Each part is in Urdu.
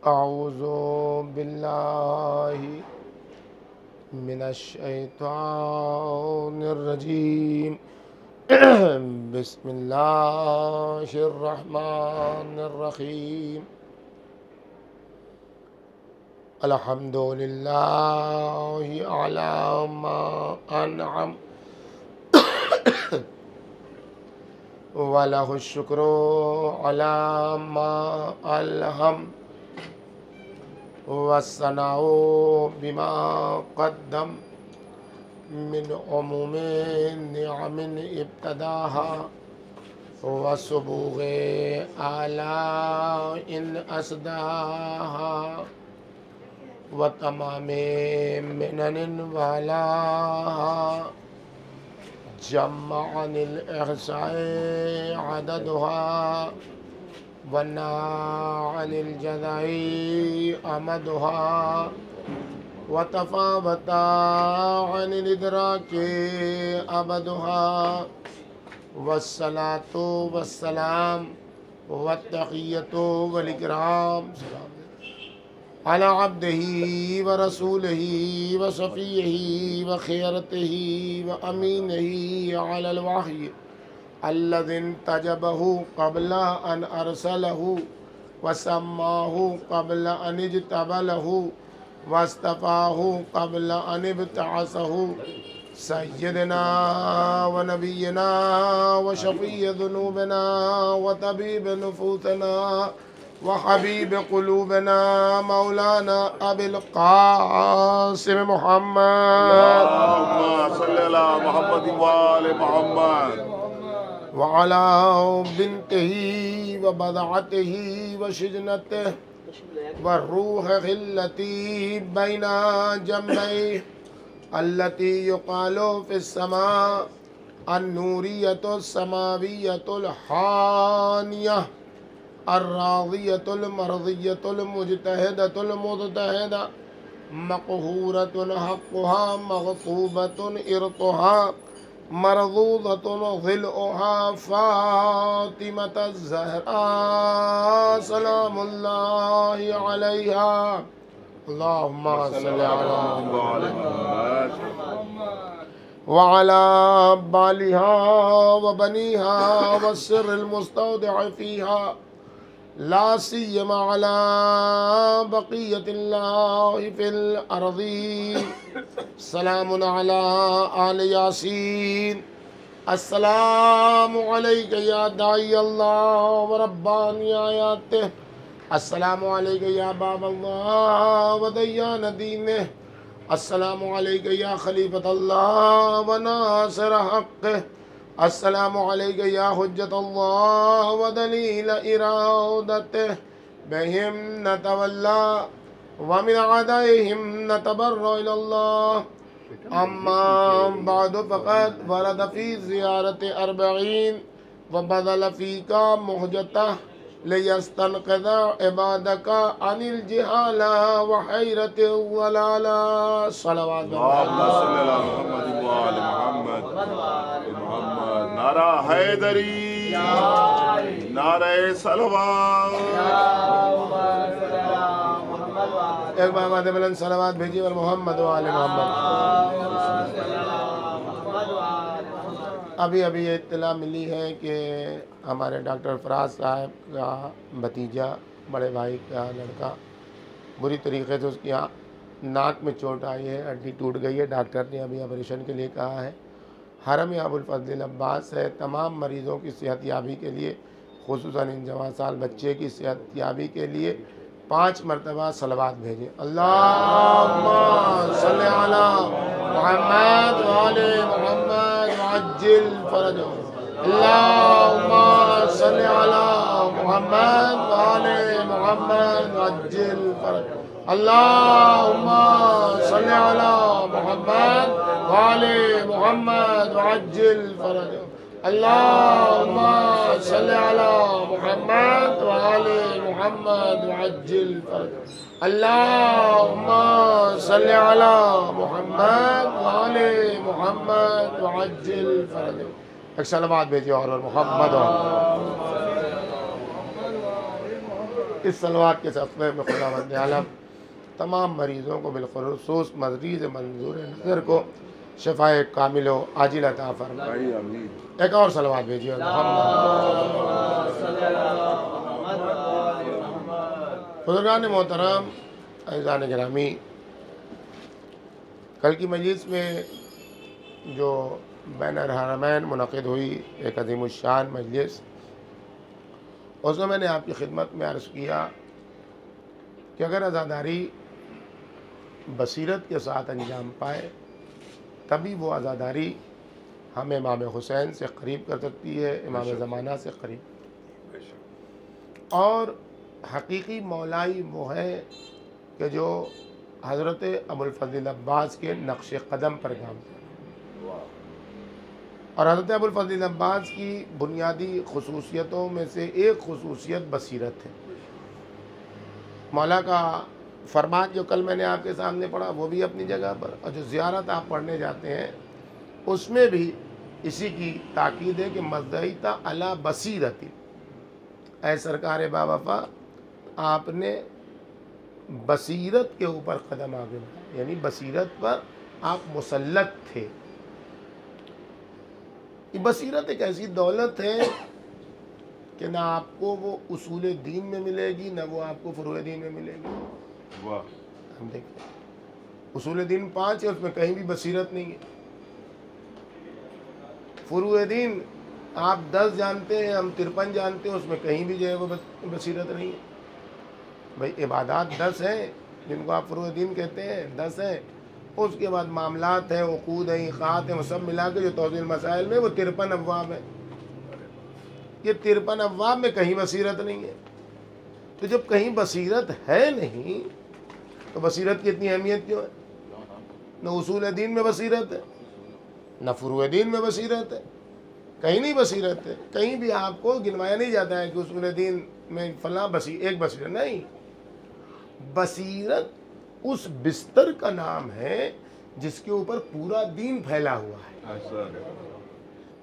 أعوذ بالله من الشيطان الرجيم بسم الله الرحمن الرحيم الحمد لله على ما أنعم وله الشكر على ما ألهم والثناء بما قدم من عموم نعم ابتداها وسبوغ آلاء أسداها وتمام منن والاها جمع عن الإحصاء عددها ونا عن الجزاء أمدها وتفاوت عن الإدراك أبدها والصلاة والسلام والتحية والإكرام على عبده ورسوله وصفيه وخيرته وأمينه على الوحي الذي انتجبه قبل أن أرسله وسماه قبل أن اجتبله واصطفاه قبل أن ابتعثه سيدنا ونبينا وشفيع ذنوبنا وطبيب نفوسنا وحبيب قلوبنا مولانا أبي القاسم محمد اللهم صل على محمد وآل محمد وعلى بنته وبضعته وشجنته والروح التي بين جنبيه التي يقال في السماء النورية السماوية الحانية الراضية المرضية المجتهدة المضطهدة مقهورة حقها مغصوبة إرطها مرضوضة ظلؤها فاطمة الزهراء سلام الله عليها اللهم صل على محمد وعلى بالها وبنيها والسر المستودع فيها لا سيما على بقية الله في الأرض سلام على آل ياسين السلام عليك يا داعي الله ورباني آياته السلام عليك يا باب الله وديان دينه السلام عليك يا خليفة الله وناصر حقه السلام عليك يا حجة الله ودليل إرادته بهم نتولى ومن عدائهم نتبرأ إلى الله أما بعد فقد ورد في زيارة 40 وبذل فيك مهجته ليستنقذ عبادك عن الجهالة وحيرة الضلالة صلوات اللهم صل على محمد وآل محمد محمد نعرہ حیدری نعرہ صلوات ایک بار مادہ بلند صلوات بھیجی اور محمد و آل محمد ابھی یہ اطلاع ملی ہے کہ ہمارے ڈاکٹر فراز صاحب کا بھتیجا بڑے بھائی کا لڑکا بری طریقے سے اس کی ناک میں چوٹ آئی ہے ہڈی ٹوٹ گئی ہے ڈاکٹر نے ابھی آپریشن کے لیے کہا ہے حرم ابوالفضل عباس ہے تمام مریضوں کی صحت یابی کے لیے خصوصاً ان جوان سال بچے کی صحت یابی کے لیے 5 مرتبہ صلوات بھیجیں اللہم صلی علی محمد وآل محمد وعجل فرجہ اللہم صلی علی محمد وآل محمد وعجل فرجہ اللہم صلی علی محمد وآل محمد وعجل فرجہ اللہم صلی علی محمد وآل محمد وعجل فرجہ اللہم صلی علی محمد وآل محمد وعجل فرجہ ایک صلوات بھیجیے اور محمد اس صلوات کے صدقے میں خداوند عالم تمام مریضوں کو بالخصوص مریض منظور نظر کو شفاء کامل و عاجل عطا فرمائے. ایک اور صلوات بھیجیے. بزرگان محترم، عزیزان گرامی، کل کی مجلس میں جو بین الحرمین منعقد ہوئی ایک عظیم الشان مجلس، اس میں نے آپ کی خدمت میں عرض کیا کہ اگر عزاداری بصیرت کے ساتھ انجام پائے تبھی وہ عزاداری ہمیں امام حسین سے قریب کر سکتی ہے، امام زمانہ سے قریب. اور حقیقی مولائی وہ ہے کہ جو حضرت ابوالفضل عباس کے نقش قدم پر کام کرے. اور حضرت ابوالفضل عباس کی بنیادی خصوصیتوں میں سے ایک خصوصیت بصیرت ہے. مولا کا فرمان جو کل میں نے آپ کے سامنے پڑھا وہ بھی اپنی جگہ پر، اور جو زیارت آپ پڑھنے جاتے ہیں اس میں بھی اسی کی تاکید ہے کہ مضیت علی بصیرت. اے سرکار باوفا، آپ نے بصیرت کے اوپر قدم آگے بڑھائے، یعنی بصیرت پر آپ مسلط تھے. یہ بصیرت ایک ایسی دولت ہے کہ نہ آپ کو وہ اصول دین میں ملے گی، نہ وہ آپ کو فروع دین میں ملے گی. ہم دیکھیں اصول دین 5 ہے، اس میں کہیں بھی بصیرت نہیں ہے. فروع دین آپ 10 جانتے ہیں، ہم 53 جانتے ہیں، اس میں کہیں بھی جو ہے وہ بصیرت نہیں ہے. بھائی عبادات 10 ہیں جن کو آپ فروع دین کہتے ہیں، 10 ہیں. اس کے بعد معاملات ہیں، عقود ہیں، عقاد ہیں، وہ سب ملا کے جو توضیح المسائل میں وہ 53 ابواب ہیں. یہ 53 ابواب میں کہیں بصیرت نہیں ہے. تو جب کہیں بصیرت ہے نہیں تو بصیرت کی اتنی اہمیت کیوں ہے؟ نہ اصول دین میں بصیرت ہے، نہ فروع دین میں بصیرت ہے، کہیں نہیں بصیرت ہے. کہیں بھی آپ کو گنوایا نہیں جاتا ہے کہ اصول دین میں فلاں ایک بصیرت نہیں. بصیرت اس بستر کا نام ہے جس کے اوپر پورا دین پھیلا ہوا ہے.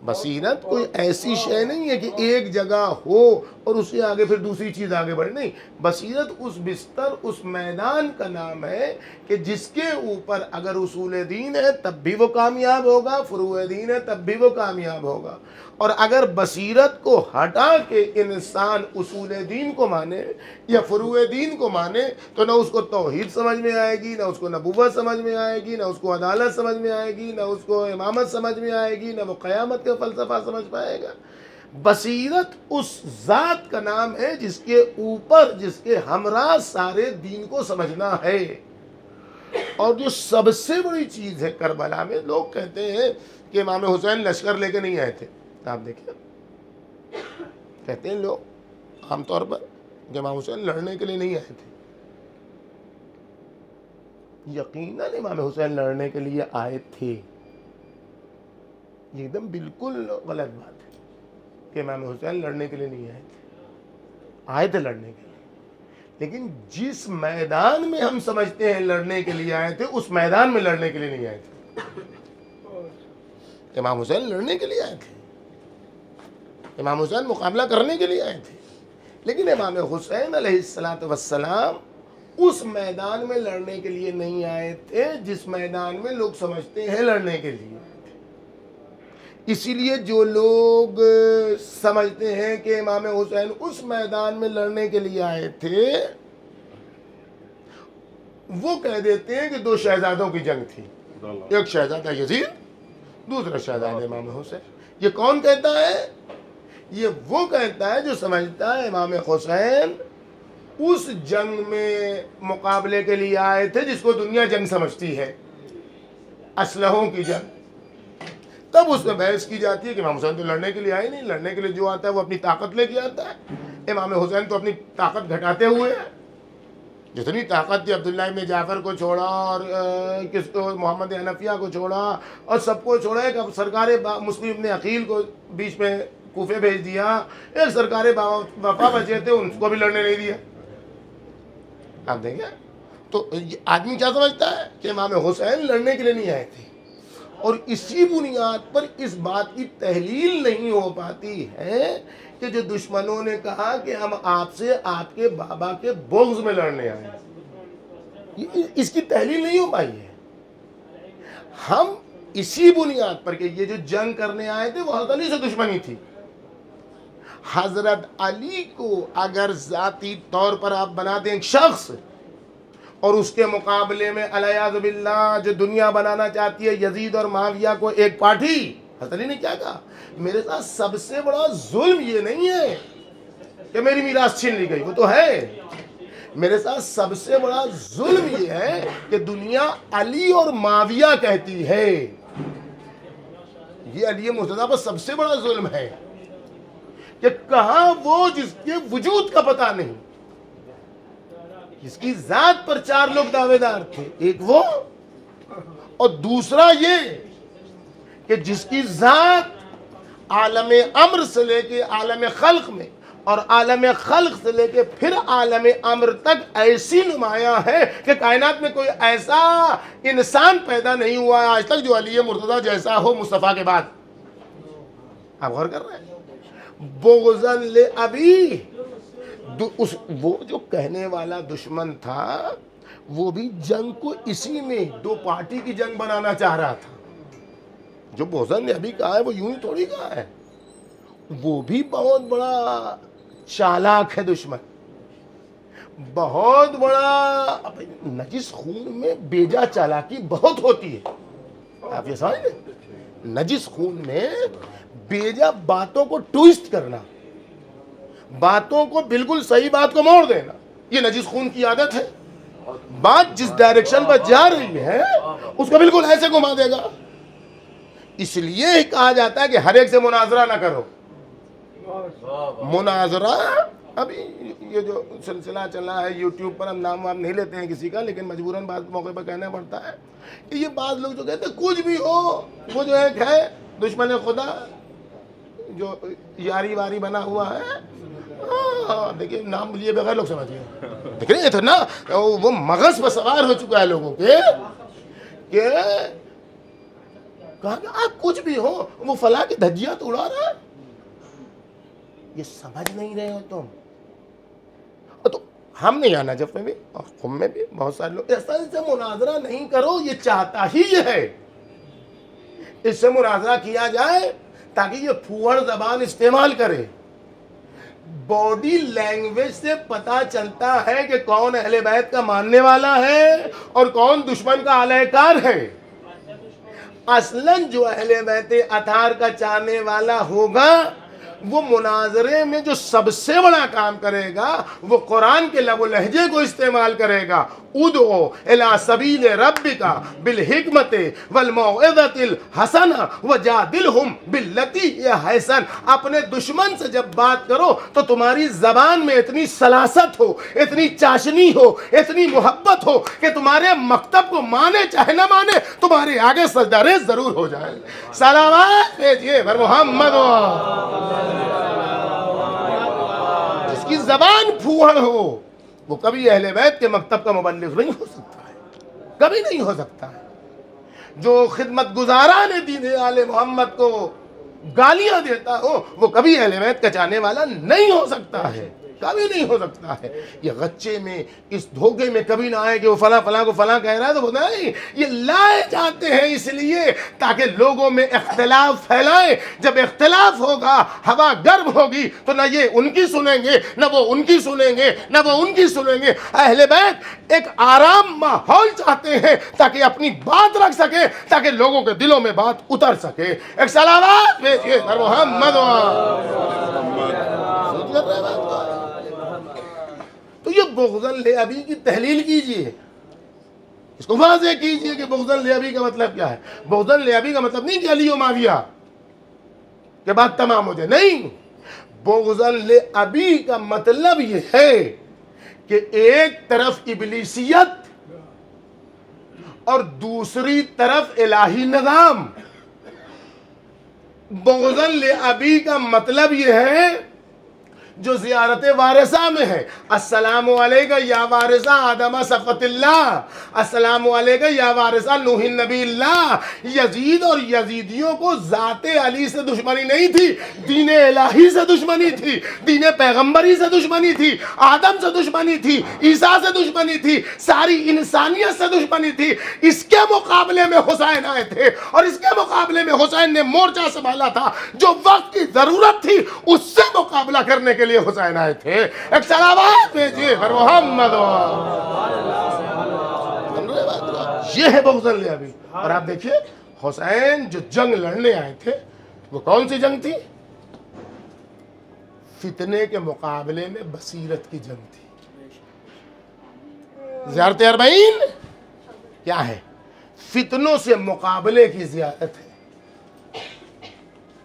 بصیرت کوئی ایسی شے نہیں ہے کہ ایک جگہ ہو اور اس سے آگے پھر دوسری چیز آگے بڑھے. نہیں، بصیرت اس بستر، اس میدان کا نام ہے کہ جس کے اوپر اگر اصول دین ہے تب بھی وہ کامیاب ہوگا، فروع دین ہے تب بھی وہ کامیاب ہوگا. اور اگر بصیرت کو ہٹا کے انسان اصول دین کو مانے یا فروع دین کو مانے تو نہ اس کو توحید سمجھ میں آئے گی، نہ اس کو نبوت سمجھ میں آئے گی، نہ اس کو عدالت سمجھ میں آئے گی، نہ اس کو امامت سمجھ میں آئے گی، نہ وہ قیامت کا فلسفہ سمجھ پائے گا. بصیرت اس ذات کا نام ہے جس کے اوپر، جس کے ہمراہ سارے دین کو سمجھنا ہے. اور جو سب سے بڑی چیز ہے کربلا میں، لوگ کہتے ہیں کہ امام حسین لشکر لے کے نہیں آئے تھے. آپ دیکھیں، کہتے ہیں لوگ عام طور پر کہ امام حسین لڑنے کے لیے نہیں آئے تھے. یقیناً امام حسین لڑنے کے لیے آئے تھے. یہ ایک دم بالکل غلط بات ہے کہ امام حسین لڑنے کے لیے نہیں آئے تھے. آئے تھے لڑنے کے لیے، لیکن جس میدان میں ہم سمجھتے ہیں لڑنے کے لیے آئے تھے اس میدان میں لڑنے کے لیے نہیں آئے تھے. امام حسین لڑنے کے لیے آئے تھے، امام حسین مقابلہ کرنے کے لیے آئے تھے، لیکن امام حسین علیہ السلام اس میدان میں لڑنے کے لیے نہیں آئے تھے جس میدان میں لوگ سمجھتے ہیں لڑنے کے لیے. اسی لیے جو لوگ سمجھتے ہیں کہ امام حسین اس میدان میں لڑنے کے لیے آئے تھے وہ کہہ دیتے ہیں کہ 2 شہزادوں کی جنگ تھی، ایک شہزادہ یزید، دوسرا شہزادہ امام حسین. یہ کون کہتا ہے؟ یہ وہ کہتا ہے جو سمجھتا ہے امام حسین اس جنگ میں مقابلے کے لیے آئے تھے جس کو دنیا جنگ سمجھتی ہے، اسلحوں کی جنگ. تب اس میں بحث کی جاتی ہے کہ امام حسین تو لڑنے کے لیے آئے نہیں. لڑنے کے لیے جو آتا ہے وہ اپنی طاقت لے کے آتا ہے. امام حسین تو اپنی طاقت گھٹاتے ہوئے ہیں. جتنی طاقت تھی عبداللہ ابن جعفر کو چھوڑا اور کس کو محمد حنفیہ کو چھوڑا اور سب کو چھوڑا. ایک سرکار مسلم ابن عقیل کو بیچ میں کوفے بھیج دیا. ایک سرکار وفا بچے تھے ان کو بھی لڑنے نہیں دیا. آپ دیکھیں تو آدمی کیا سمجھتا ہے کہ امام حسین لڑنے کے لیے نہیں آئے تھے. اور اسی بنیاد پر اس بات کی تحلیل نہیں ہو پاتی ہے کہ جو دشمنوں نے کہا کہ ہم آپ سے آپ کے بابا کے بغض میں لڑنے آئے ہیں، اس کی تحلیل نہیں ہو پائی ہے۔ ہم اسی بنیاد پر کہ یہ جو جنگ کرنے آئے تھے وہ حضرت علی سے دشمنی تھی، حضرت علی کو اگر ذاتی طور پر آپ بنا دیں ایک شخص، اور اس کے مقابلے میں علیہ باللہ جو دنیا بنانا چاہتی ہے یزید اور معاویہ کو ایک پارٹی، حضرت علی نے کیا کہا؟ میرے ساتھ سب سے بڑا ظلم یہ نہیں ہے کہ میری میراث چھین لی گئی، وہ تو ہے، میرے ساتھ سب سے بڑا ظلم یہ ہے کہ دنیا علی اور معاویہ کہتی ہے، یہ علی مرتضیٰ پر سب سے بڑا ظلم ہے کہ کہاں وہ جس کے وجود کا پتہ نہیں، جس کی ذات پر 4 لوگ دعوے دار تھے، ایک وہ اور دوسرا یہ کہ جس کی ذات عالم امر سے لے کے عالم خلق میں اور عالم خلق سے لے کے پھر عالم امر تک ایسی نمایاں ہے کہ کائنات میں کوئی ایسا انسان پیدا نہیں ہوا ہے آج تک جو علی مرتضیٰ جیسا ہو مصطفیٰ کے بعد۔ آپ غور کر رہے ہیں؟ بغضاً لأبی، وہ جو کہنے والا دشمن تھا وہ بھی جنگ کو اسی میں 2 پارٹی کی جنگ بنانا چاہ رہا تھا۔ جو بغضاً لأبی کہا ہے وہ یوں ہی تھوڑی کہا ہے، وہ بھی بہت بڑا چالاک ہے دشمن، بہت بڑا۔ نجس خون میں بیجا چالاکی بہت ہوتی ہے، آپ یہ سمجھ لیں، نجس خون میں بیجا باتوں کو ٹویسٹ کرنا، باتوں کو بالکل صحیح بات کو موڑ دینا، یہ نجس خون کی عادت ہے۔ بات جس ڈائریکشن پر جا رہی ہے اس کو بالکل ایسے گھما دے گا۔ اس لیے ہی کہا جاتا ہے کہ ہر ایک سے مناظرہ نہ کرو۔ مناظرہ، ابھی یہ جو سلسلہ چلا ہے یوٹیوب پر، ہم نام وام نہیں لیتے ہیں کسی کا، لیکن مجبوراً بعض موقع پر کہنا پڑتا ہے کہ یہ بعض لوگ جو کہتے ہیں کچھ بھی ہو، وہ جو ایک ہے دشمن خدا جو یاری واری بنا ہوا ہے، دیکھیں نام لیے بغیر لوگ سمجھ گئے، دیکھ رہے تھے نا، وہ مغز پر سوار ہو چکا ہے لوگوں کے کہ کہا کہ آپ کچھ بھی ہو، وہ فلاں کی دھجیاں تو اڑا رہا ہے، یہ سمجھ نہیں رہے ہو تم۔ تو ہم نہیں آنا جب میں بھی اور خم میں بھی بہت سارے لوگ ایسا سے مناظرہ نہیں کرو، یہ چاہتا ہی یہ ہے اس سے مناظرہ کیا جائے تاکہ یہ پھوڑ زبان استعمال کرے۔ باڈی لینگویج سے پتا چلتا ہے کہ کون اہل بیت کا ماننے والا ہے اور کون دشمن کا اعلی کار ہے۔ اصلاً جو اہل بیت اطہار کا چاہنے والا ہوگا وہ مناظرے میں جو سب سے بڑا کام کرے گا وہ قرآن کے لب و لہجے کو استعمال کرے گا۔ ادعو الی سبیل ربک بالحکمت والموعظۃ الحسنہ وجادلہم باللتی ہی احسن۔ اپنے دشمن سے جب بات کرو تو تمہاری زبان میں اتنی سلاست ہو، اتنی چاشنی ہو، اتنی محبت ہو کہ تمہارے مکتب کو مانے چاہے نہ مانے تمہارے آگے سجدہ ریز ضرور ہو جائے۔ صلوات بھیجیے بر محمد۔ جس کی زبان پھوہڑ ہو وہ کبھی اہل بیت کے مکتب کا مبلغ نہیں ہو سکتا ہے، کبھی نہیں ہو سکتا ہے۔ جو خدمت گزاران دین آل محمد کو گالیاں دیتا ہو وہ کبھی اہل بیت کا چاہنے والا نہیں ہو سکتا ہے، کبھی نہیں ہو سکتا ہے۔ یہ غچے میں اس دھوکے میں کبھی نہ آئے کہ وہ فلاں فلاں کو فلاں کہہ رہا ہے، تو وہ نہیں، یہ لائے جاتے ہیں اس لیے تاکہ لوگوں میں اختلاف پھیلائیں۔ جب اختلاف ہوگا، ہوا گرم ہوگی تو نہ یہ ان کی سنیں گے نہ وہ ان کی سنیں گے نہ وہ ان کی سنیں گے۔ اہل بیت ایک آرام ماحول چاہتے ہیں تاکہ اپنی بات رکھ سکے، تاکہ لوگوں کے دلوں میں بات اتر سکے۔ ایک صلوات بھیجیے محمد۔ سمجھ کر رہے بات کو؟ تو یہ بغضاً لأبی کی تحلیل کیجئے، اس کو واضح کیجئے کہ بغضاً لأبی کا مطلب کیا ہے۔ بغضاً لأبی کا مطلب نہیں کہ علی و معاویہ کہ بات تمام ہو جائے، نہیں۔ بغضاً لأبی کا مطلب یہ ہے کہ ایک طرف ابلیسیت اور دوسری طرف الہی نظام۔ بغضاً لأبی کا مطلب یہ ہے جو زیارت وارثہ میں ہے. السلام علیکہ یا وارثہ آدم صفوت اللہ، السلام علیکہ یا وارثہ نوح نبی اللہ. یزید اور یزیدیوں کو ذات علی سے دشمنی نہیں تھی، دین الہی سے دشمنی تھی، دین پیغمبری سے دشمنی تھی، آدم سے دشمنی تھی، عیسیٰ سے دشمنی تھی، ساری انسانیت سے دشمنی تھی. اس کے مقابلے میں حسین آئے تھے اور اس کے مقابلے میں حسین نے مورچہ سنبھالا تھا. جو وقت کی ضرورت تھی اس سے مقابلہ کرنے کے لیے حسین آئے تھے. ایک صلوات بھیجیے پر محمد. یہ ہے بغض ابھی. اور آپ دیکھیے حسین جو جنگ لڑنے آئے تھے وہ کون سی جنگ تھی؟ فتنے کے مقابلے میں بصیرت کی جنگ تھی. زیارت اربعین کیا ہے؟ فتنوں سے مقابلے کی زیارت ہے،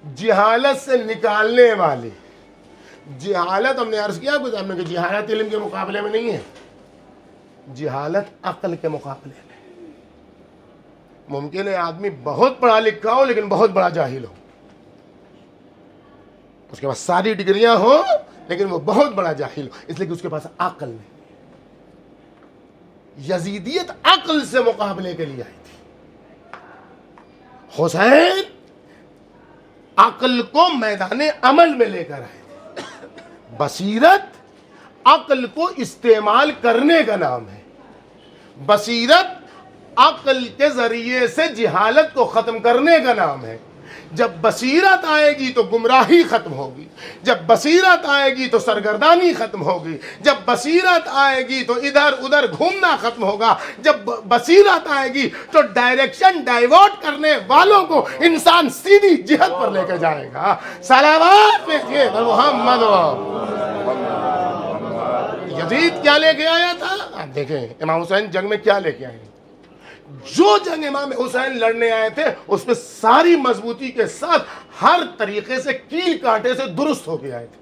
جہالت سے نکالنے والی. جہالت ہم نے عرض کیا کچھ ہم نے کہ جہالت علم کے مقابلے میں نہیں ہے، جہالت عقل کے مقابلے میں. ممکن ہے آدمی بہت پڑھا لکھا ہو لیکن بہت بڑا جاہل ہو، اس کے پاس ساری ڈگریاں ہوں لیکن وہ بہت بڑا جاہل ہو، اس لیے کہ اس کے پاس عقل نہیں. یزیدیت عقل سے مقابلے کے لیے آئی تھی. حسین عقل کو میدان عمل میں لے کر آئے تھے. بصیرت عقل کو استعمال کرنے کا نام ہے. بصیرت عقل کے ذریعے سے جہالت کو ختم کرنے کا نام ہے. جب بصیرت آئے گی تو گمراہی ختم ہوگی، جب بصیرت آئے گی تو سرگردانی ختم ہوگی، جب بصیرت آئے گی تو ادھر ادھر گھومنا ختم ہوگا، جب بصیرت آئے گی تو ڈائریکشن ڈائیورٹ کرنے والوں کو انسان سیدھی جہت پر لے کے جائے گا. صلوات بھیجیے محمد. یزید کیا لے کے آیا تھا؟ آپ دیکھیں امام حسین جنگ میں کیا لے کے آئے. جو جنگ امام حسین لڑنے آئے تھے اس میں ساری مضبوطی کے ساتھ ہر طریقے سے کیل کاٹے سے درست ہو کے آئے تھے.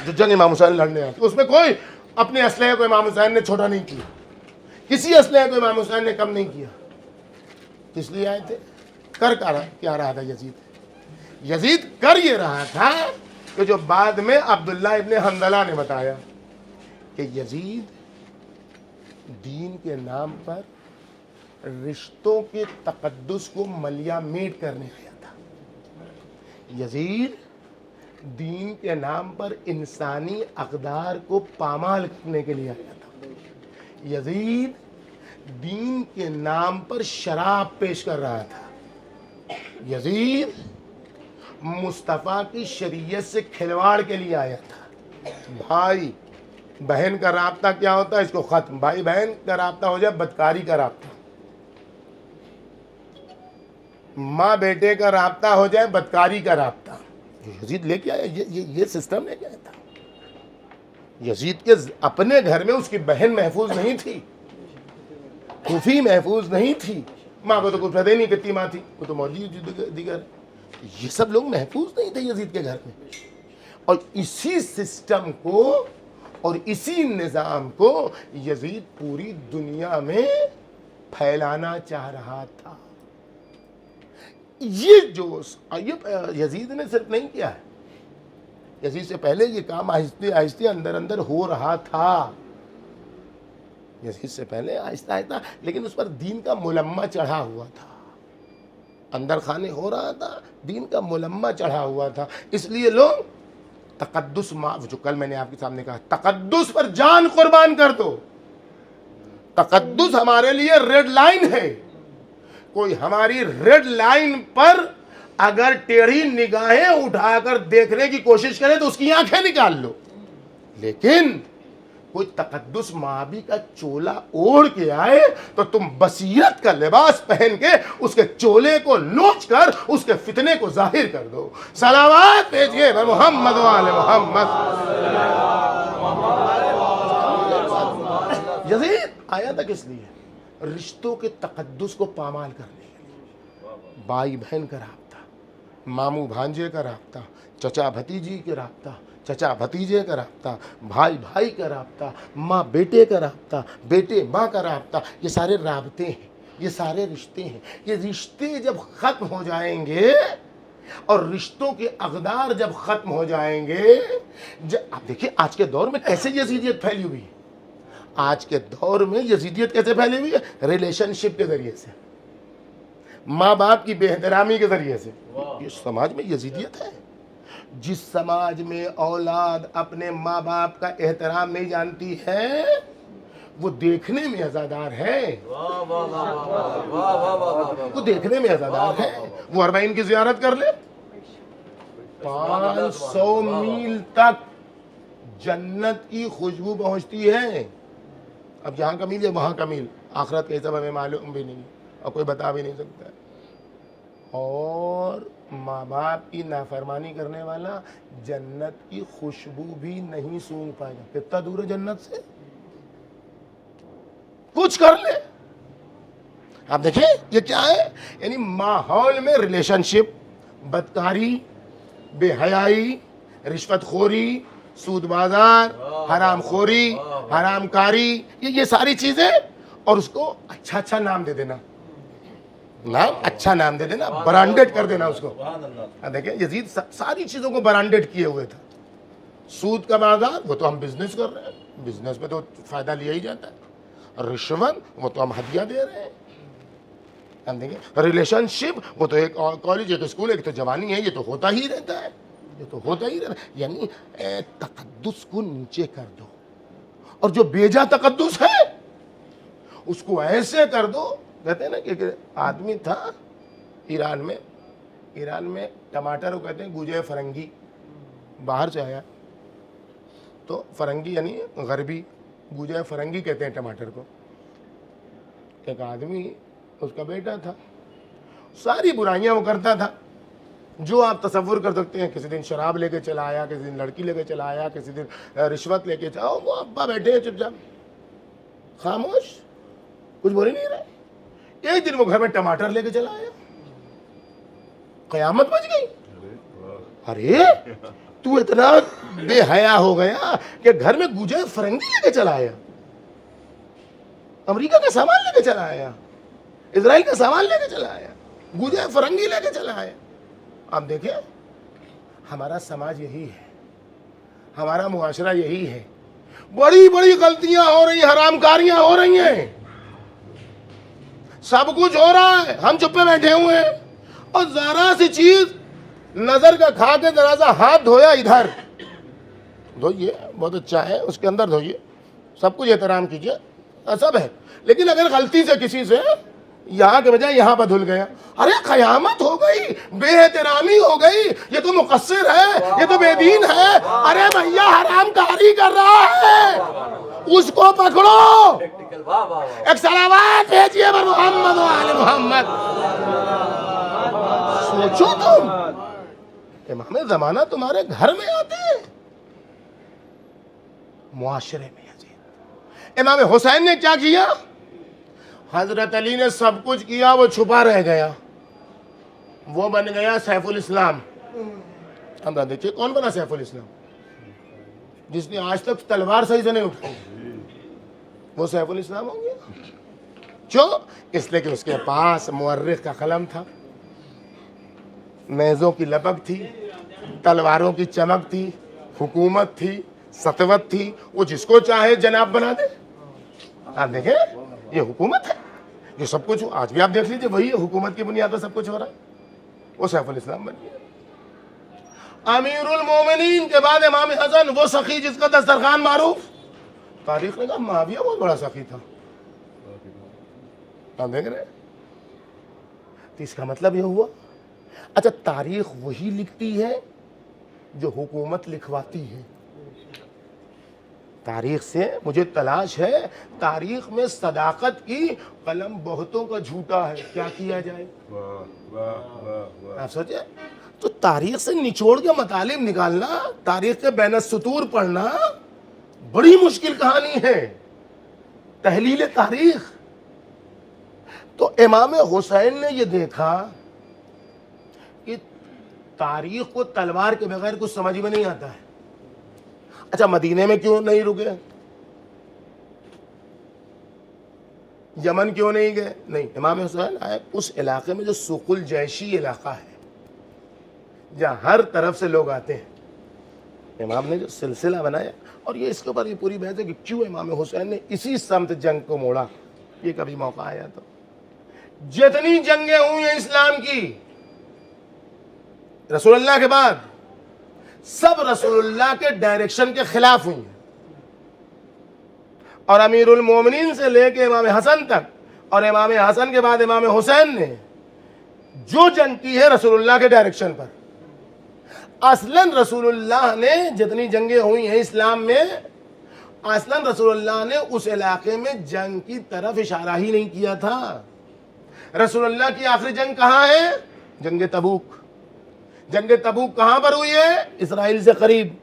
جو جنگ امام حسین لڑنے آئے تھے اس میں کوئی اپنے اسلحے کو امام حسین نے چھوٹا نہیں کیا، کسی اسلحے کو امام حسین نے کم نہیں کیا. کس لیے آئے تھے؟ کر کیا رہا تھا یزید؟ یزید کر یہ رہا تھا کہ جو بعد میں عبداللہ ابن حنظلہ نے بتایا کہ یزید دین کے نام پر رشتوں کے تقدس کو ملیا میٹ کرنے آیا تھا. یزید دین کے نام پر انسانی اقدار کو پامال کرنے کے لیے آیا تھا. یزید دین کے نام پر شراب پیش کر رہا تھا. یزید مصطفیٰ کی شریعت سے کھلواڑ کے لیے آیا تھا. بھائی بہن کا رابطہ کیا ہوتا ہے؟ اس کو ختم. بھائی بہن کا رابطہ ہو جائے بدکاری کا رابطہ، ماں بیٹے کا رابطہ ہو جائے بدکاری کا رابطہ. یزید لے کے آیا، یہ سسٹم لے کے آیا تھا. یزید کے اپنے گھر میں اس کی بہن محفوظ نہیں تھی، پھوپھی محفوظ نہیں تھی. ماں کو تو کچھ پتہ ہی نہیں کتنی ماں تھی، وہ تو مولوی دیگر. یہ سب لوگ محفوظ نہیں تھے یزید کے گھر میں. اور اسی سسٹم کو اور اسی نظام کو یزید پوری دنیا میں پھیلانا چاہ رہا تھا. یہ جو یزید نے صرف نہیں کیا ہے، یزید سے پہلے یہ کام آہستہ آہستہ اندر اندر ہو رہا تھا. یزید سے پہلے آہستہ آہستہ، لیکن اس پر دین کا ملمہ چڑھا ہوا تھا. اندر خانے ہو رہا تھا، دین کا ملمہ چڑھا ہوا تھا. اس لیے لوگ تقدس جو کل میں نے آپ کے سامنے کہا، تقدس پر جان قربان کر دو. تقدس ہمارے لیے ریڈ لائن ہے. کوئی ہماری ریڈ لائن پر اگر ٹیڑھی نگاہیں اٹھا کر دیکھنے کی کوشش کرے تو اس کی آنکھیں نکال لو. لیکن کوئی تقدس مابی کا چولا اوڑھ کے آئے تو تم بصیرت کا لباس پہن کے اس کے چولے کو نوچ کر اس کے فتنے کو ظاہر کر دو. صلوات بھیجیے محمد وآل محمد. یزید آیا تھا کس لیے؟ رشتوں کے تقدس کو پامال کرنے کے لیے. بھائی بہن کا رابطہ، ماموں بھانجے کا رابطہ، چچا بھتیجی کے رابطہ، چچا بھتیجے کا رابطہ، بھائی بھائی کا رابطہ، ماں بیٹے کا رابطہ، بیٹے ماں کا رابطہ. یہ سارے رابطے ہیں، یہ سارے رشتے ہیں. یہ رشتے جب ختم ہو جائیں گے اور رشتوں کے اقدار جب ختم ہو جائیں گے، آپ دیکھیں آج کے دور میں کیسے یزیدیت پھیلی ہوئی ہے. آج کے دور میں یزیدیت کیسے پھیلی ہوئی ہے؟ ریلیشن شپ کے ذریعے سے، ماں باپ کی بے احترامی کے ذریعے سے. یہ سماج میں یزیدیت ہے. جس سماج میں اولاد اپنے ماں باپ کا احترام نہیں جانتی ہے، وہ دیکھنے میں عزادار ہے. وہ دیکھنے میں عزادار ہے. وہ اربعین کی زیارت کر لے، 500 میل تک جنت کی خوشبو پہنچتی ہے. اب جہاں کا میل ہے وہاں کا میل، آخرت کا حساب ہمیں معلوم بھی نہیں اور کوئی بتا بھی نہیں سکتا. اور ماں باپ کی نافرمانی کرنے والا جنت کی خوشبو بھی نہیں سونگھ پائے گا. کتنا دور ہے جنت سے؟ کچھ کر لے. آپ دیکھیں یہ کیا ہے، یعنی ماحول میں ریلیشن شپ، بدکاری، بے حیائی، رشوت خوری، سود بازار، حرام خوری، حرام کاری، یہ ساری چیزیں. اور اس کو اچھا اچھا نام دے دینا، نام اچھا نام دے دینا، برانڈڈ کر دینا اس کو. دیکھیں یزید ساری چیزوں کو برانڈڈ کیے ہوئے تھا. سود کا بازار، وہ تو ہم بزنس کر رہے ہیں، بزنس میں تو فائدہ لیا ہی جاتا ہے. رشوت، وہ تو ہم ہدیہ دے رہے ہیں. ہم دیکھیں ریلیشن شپ، وہ تو ایک کالج، ایک اسکول، ایک تو جوانی ہے، یہ تو ہوتا ہی رہتا ہے. یہ تو ہوتا ہی رہتا ہے. یعنی تقدس کو نیچے کر دو، اور جو بیجا تقدس ہے اس کو ایسے کر دو. کہتے ہیں نا کہ ایک آدمی تھا ایران میں ٹماٹر کو کہتے ہیں گوجے فرنگی. باہر سے آیا تو فرنگی یعنی غربی، گوجے فرنگی کہتے ہیں ٹماٹر کو. ایک آدمی، اس کا بیٹا تھا، ساری برائیاں وہ کرتا تھا جو آپ تصور کر سکتے ہیں. کسی دن شراب لے کے چلا آیا، کسی دن لڑکی لے کے چلا آیا، کسی دن رشوت لے کے چلا. وہ ابا بیٹھے ہیں چپ چاپ خاموش، کچھ بول ہی نہیں رہے. ایک دن وہ گھر میں ٹماٹر لے کے چلا آیا، قیامت بچ گئی. ارے تو اتنا بے حیا ہو گیا کہ گھر میں گوجے فرنگی لے کے چلا آیا، امریکہ کا سامان لے کے چلا آیا، اسرائیل کا سامان لے کے چلا آیا، گوجے فرنگی لے کے چلا آیا. آپ دیکھیں ہمارا سماج یہی ہے، ہمارا معاشرہ یہی ہے. بڑی بڑی غلطیاں ہو رہی ہیں، حرام کاریاں ہو رہی ہیں، سب کچھ ہو رہا ہے، ہم چپے بیٹھے ہوئے ہیں. اور ذرا سی چیز نظر کا کھا کے ذرا سا ہاتھ دھویا، ادھر دھوئیے، بہت اچھا ہے، اس کے اندر دھوئیے، سب کچھ احترام کیجیے، سب ہے. لیکن اگر غلطی سے کسی سے یہاں کے بجائے یہاں پر دھل گیا، ارے قیامت ہو گئی، بے احترامی ہو گئی، یہ تو مقصر ہے، یہ تو بے دین ہے. ارے بھیا حرام کاری کر رہا ہے، اس کو پکڑو. ایک صلوات بھیجیے بر محمد و آل محمد. سوچو تم، امام زمانہ تمہارے گھر میں آتے ہیں، معاشرے میں یزید. امام حسین نے کیا کیا؟ حضرت علی نے سب کچھ کیا، وہ چھپا رہ گیا، وہ بن گیا سیف الاسلام. ہم دیکھیے کون بنا سیف الاسلام؟ جس نے آج تک تلوار صحیح سے نہیں اٹھائی، وہ سیف الاسلام ہو گیا. کیوں؟ اس لیے کہ اس کے پاس مورخ کا قلم تھا، نیزوں کی لپک تھی، تلواروں کی چمک تھی، حکومت تھی، سطوت تھی. وہ جس کو چاہے جناب بنا دے. آپ دیکھیں یہ حکومت ہے، جو سب کچھ آج بھی آپ دیکھ لیجیے وہی حکومت کی بنیاد پر سب کچھ ہو رہا ہے. وہ سیف الاسلام بن گیا. امیر المومنین کے بعد امام حسن، وہ سخی جس کا دسترخوان معروف. تاریخ نے کہا معاویہ بہت بڑا سخی تھا. آپ دیکھ رہے ہیں، تو اس کا مطلب یہ ہوا. اچھا تاریخ وہی لکھتی ہے جو حکومت لکھواتی ہے. تاریخ سے مجھے تلاش ہے، تاریخ میں صداقت کی قلم بہتوں کا جھوٹا ہے، کیا کیا جائے؟ آپ سوچیں تو تاریخ سے نچوڑ کے مطالب نکالنا، تاریخ کے بین السطور پڑھنا بڑی مشکل کہانی ہے، تحلیل تاریخ. تو امام حسین نے یہ دیکھا کہ تاریخ کو تلوار کے بغیر کچھ سمجھ میں نہیں آتا ہے. اچھا مدینے میں کیوں نہیں رکے؟ یمن کیوں نہیں گئے؟ نہیں، امام حسین آئے اس علاقے میں جو سوق الجیشی علاقہ ہے، جہاں ہر طرف سے لوگ آتے ہیں. امام نے جو سلسلہ بنایا, اور یہ اس کے اوپر یہ پوری بحث ہے کہ کیوں امام حسین نے اسی سمت جنگ کو موڑا. یہ کبھی موقع آیا تو جتنی جنگیں ہوئی ہیں اسلام کی رسول اللہ کے بعد, سب رسول اللہ کے ڈائریکشن کے خلاف ہوئی ہیں. اور امیر المومنین سے لے کے امام حسن تک, اور امام حسن کے بعد امام حسین نے جو جنگ کی ہے رسول اللہ کے ڈائریکشن پر. اصلاً رسول اللہ نے جتنی جنگیں ہوئی ہیں اسلام میں, اصلاً رسول اللہ نے اس علاقے میں جنگ کی طرف اشارہ ہی نہیں کیا تھا. رسول اللہ کی آخری جنگ کہاں ہے؟ جنگ تبوک. جنگ تبوک کہاں پر ہوئی ہے؟ اسرائیل سے قریب.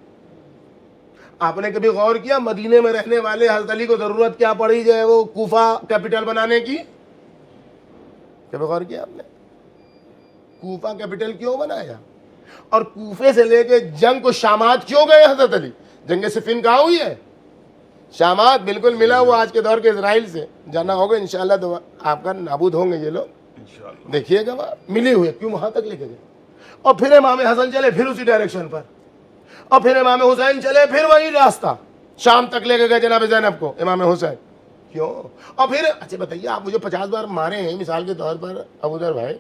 آپ نے کبھی غور کیا مدینے میں رہنے والے حضرت علی کو ضرورت کیا پڑی جو ہے وہ کوفہ کیپٹل بنانے کی؟ کبھی غور کیا آپ نے؟ کوفہ کیپٹل کیوں بنایا؟ اور کوفے سے لے کے جنگ کو شامات کیوں گئے حضرت علی؟ جنگ صفین کہاں ہوئی ہے؟ شامات. بالکل ملا ہوا آج کے دور کے اسرائیل سے. جانا ہوگا انشاءاللہ تو آپ کا نابود ہوں گے یہ لوگ, دیکھیے گا وہاں ملے ہوئے کیوں وہاں تک لے کے گئے. اور پھر امام حسن چلے پھر اسی ڈائریکشن پر, اور پھر امام حسین چلے پھر وہی راستہ شام تک لے کے گئے جناب زینب کو امام حسین. کیوں؟ اور پھر اچھا بتائیے, آپ مجھے 50 بار مارے ہیں مثال کے طور پر ابوذر بھائی,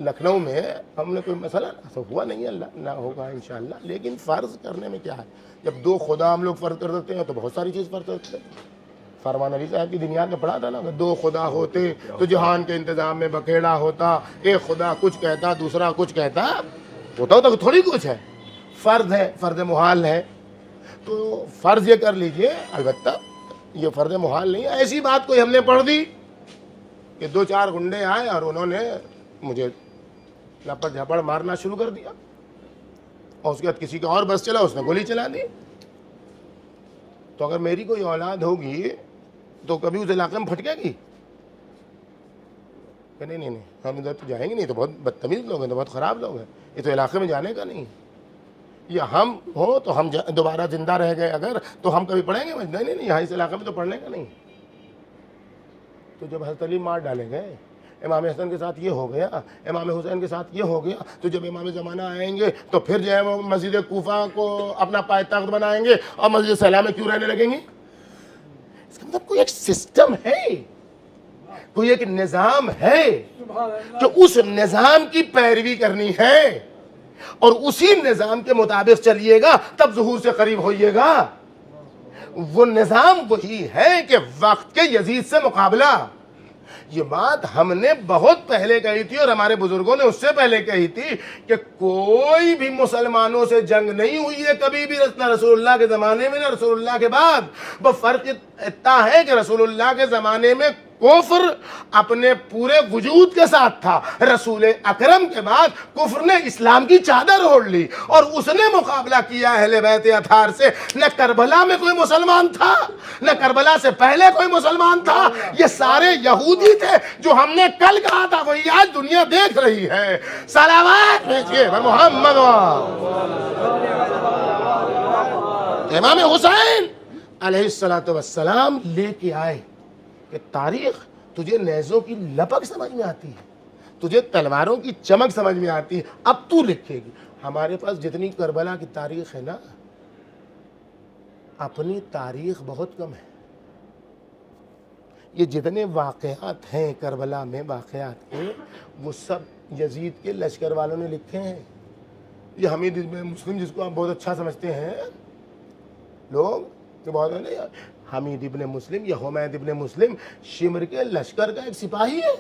لکھنؤ میں ہم نے کوئی مسئلہ ایسا ہوا نہیں ہے, اللہ نہ ہوگا انشاءاللہ. لیکن فرض کرنے میں کیا ہے, جب دو خدا ہم لوگ فرض کر سکتے ہیں تو بہت ساری چیز فرض کرتے ہیں. فرمان علی صاحب کی دنیا میں پڑھا تھا نا, اگر دو خدا ہوتے تو جہان کے انتظام میں بکھیڑا ہوتا. ایک خدا کچھ کہتا دوسرا کچھ کہتا, ہوتا تو تھوڑی کچھ ہے. فرض ہے, فرض محال ہے. تو فرض یہ کر لیجئے, البتہ یہ فرض محال نہیں ہے. ایسی بات کوئی ہم نے پڑھ دی کہ 2-4 گنڈے آئے اور انہوں نے مجھے لپٹ جھپڑ مارنا شروع کر دیا, اور اس کے بعد کسی کا اور بس چلا, اس نے گولی چلا دی. تو اگر میری کوئی اولاد ہوگی تو کبھی اس علاقے میں پھٹکے گی کہ نہیں نہیں نہیں ہم ادھر تو جائیں گے نہیں, تو بہت بدتمیز لوگ ہیں, تو بہت خراب لوگ ہیں, یہ تو علاقے میں جانے کا نہیں. یا ہم ہو تو ہم دوبارہ زندہ رہ گئے اگر, تو ہم کبھی پڑھیں گے نہیں نہیں نہیں یہاں اس علاقے میں تو پڑھنے کا نہیں. تو جب حضرت علی مار ڈالے گئے, امام حسن کے ساتھ یہ ہو گیا, امام حسین کے ساتھ یہ ہو گیا, تو جب امام زمانہ آئیں گے تو پھر جو ہے وہ مسجد کوفہ کو اپنا پائے تخت بنائیں گے اور مسجد سلام میں کیوں رہنے لگیں گے؟ اس کا مطلب کوئی ایک سسٹم ہے, کوئی ایک نظام ہے کہ اس نظام کی پیروی کرنی ہے, اور اسی نظام کے مطابق چلیے گا تب ظہور سے قریب ہوئیے گا. وہ نظام وہی ہے کہ وقت کے یزید سے مقابلہ. یہ بات ہم نے بہت پہلے کہی تھی, اور ہمارے بزرگوں نے اس سے پہلے کہی تھی کہ کوئی بھی مسلمانوں سے جنگ نہیں ہوئی ہے کبھی بھی, نہ رسول اللہ کے زمانے میں نہ رسول اللہ کے بعد. وہ فرق اتنا ہے کہ رسول اللہ کے زمانے میں کفر اپنے پورے وجود کے ساتھ تھا, رسول اکرم کے بعد کفر نے اسلام کی چادر اوڑھ لی, اور اس نے مقابلہ کیا اہل بیت اطہار سے. نہ کربلا میں کوئی مسلمان تھا, نہ کربلا سے پہلے کوئی مسلمان تھا. یہ سارے یہودی تھے. جو ہم نے کل کہا تھا وہی آج دنیا دیکھ رہی ہے. صلوات بھیجیے محمد. امام حسین علیہ السلام لے کے آئے کہ تاریخ تجھے نیزوں کی لپک سمجھ میں آتی ہے, تجھے تلواروں کی چمک سمجھ میں آتی ہے, اب تو لکھے گی. ہمارے پاس جتنی کربلا کی تاریخ ہے نا, اپنی تاریخ بہت کم ہے. یہ جتنے واقعات ہیں کربلا میں واقعات کے, وہ سب یزید کے لشکر والوں نے لکھے ہیں. یہ حمید ابن مسلم جس کو آپ بہت اچھا سمجھتے ہیں لوگ, کہ بہت حمید ابن مسلم یا حمید ابن مسلم شمر کے لشکر کا ایک سپاہی ہے,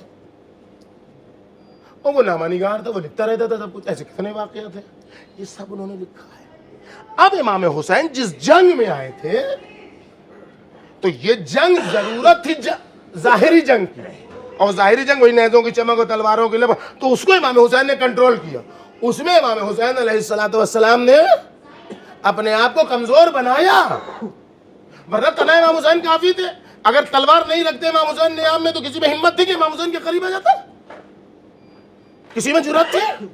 اور وہ نامہ نگار تھا, وہ لکھتا رہتا تھا سب کچھ. ایسے کتنے واقعات ہیں, یہ سب انہوں نے لکھا ہے. اب امام حسین جس جنگ میں آئے تھے تو یہ جنگ ضرورت تھی ظاہری جنگ کی, اور ظاہری جنگ وہی نیزوں کی چمک اور تلواروں کی لپٹ, تو اس کو امام حسین نے کنٹرول کیا. اس میں امام حسین علیہ السلام نے اپنے آپ کو کمزور بنایا, ورنہ تنہا امام حسین کافی تھے. اگر تلوار نہیں رکھتے امام حسین نیام میں تو کسی میں ہمت تھی کہ امام حسین کے قریب آ جاتا؟ کسی میں جرأت تھی؟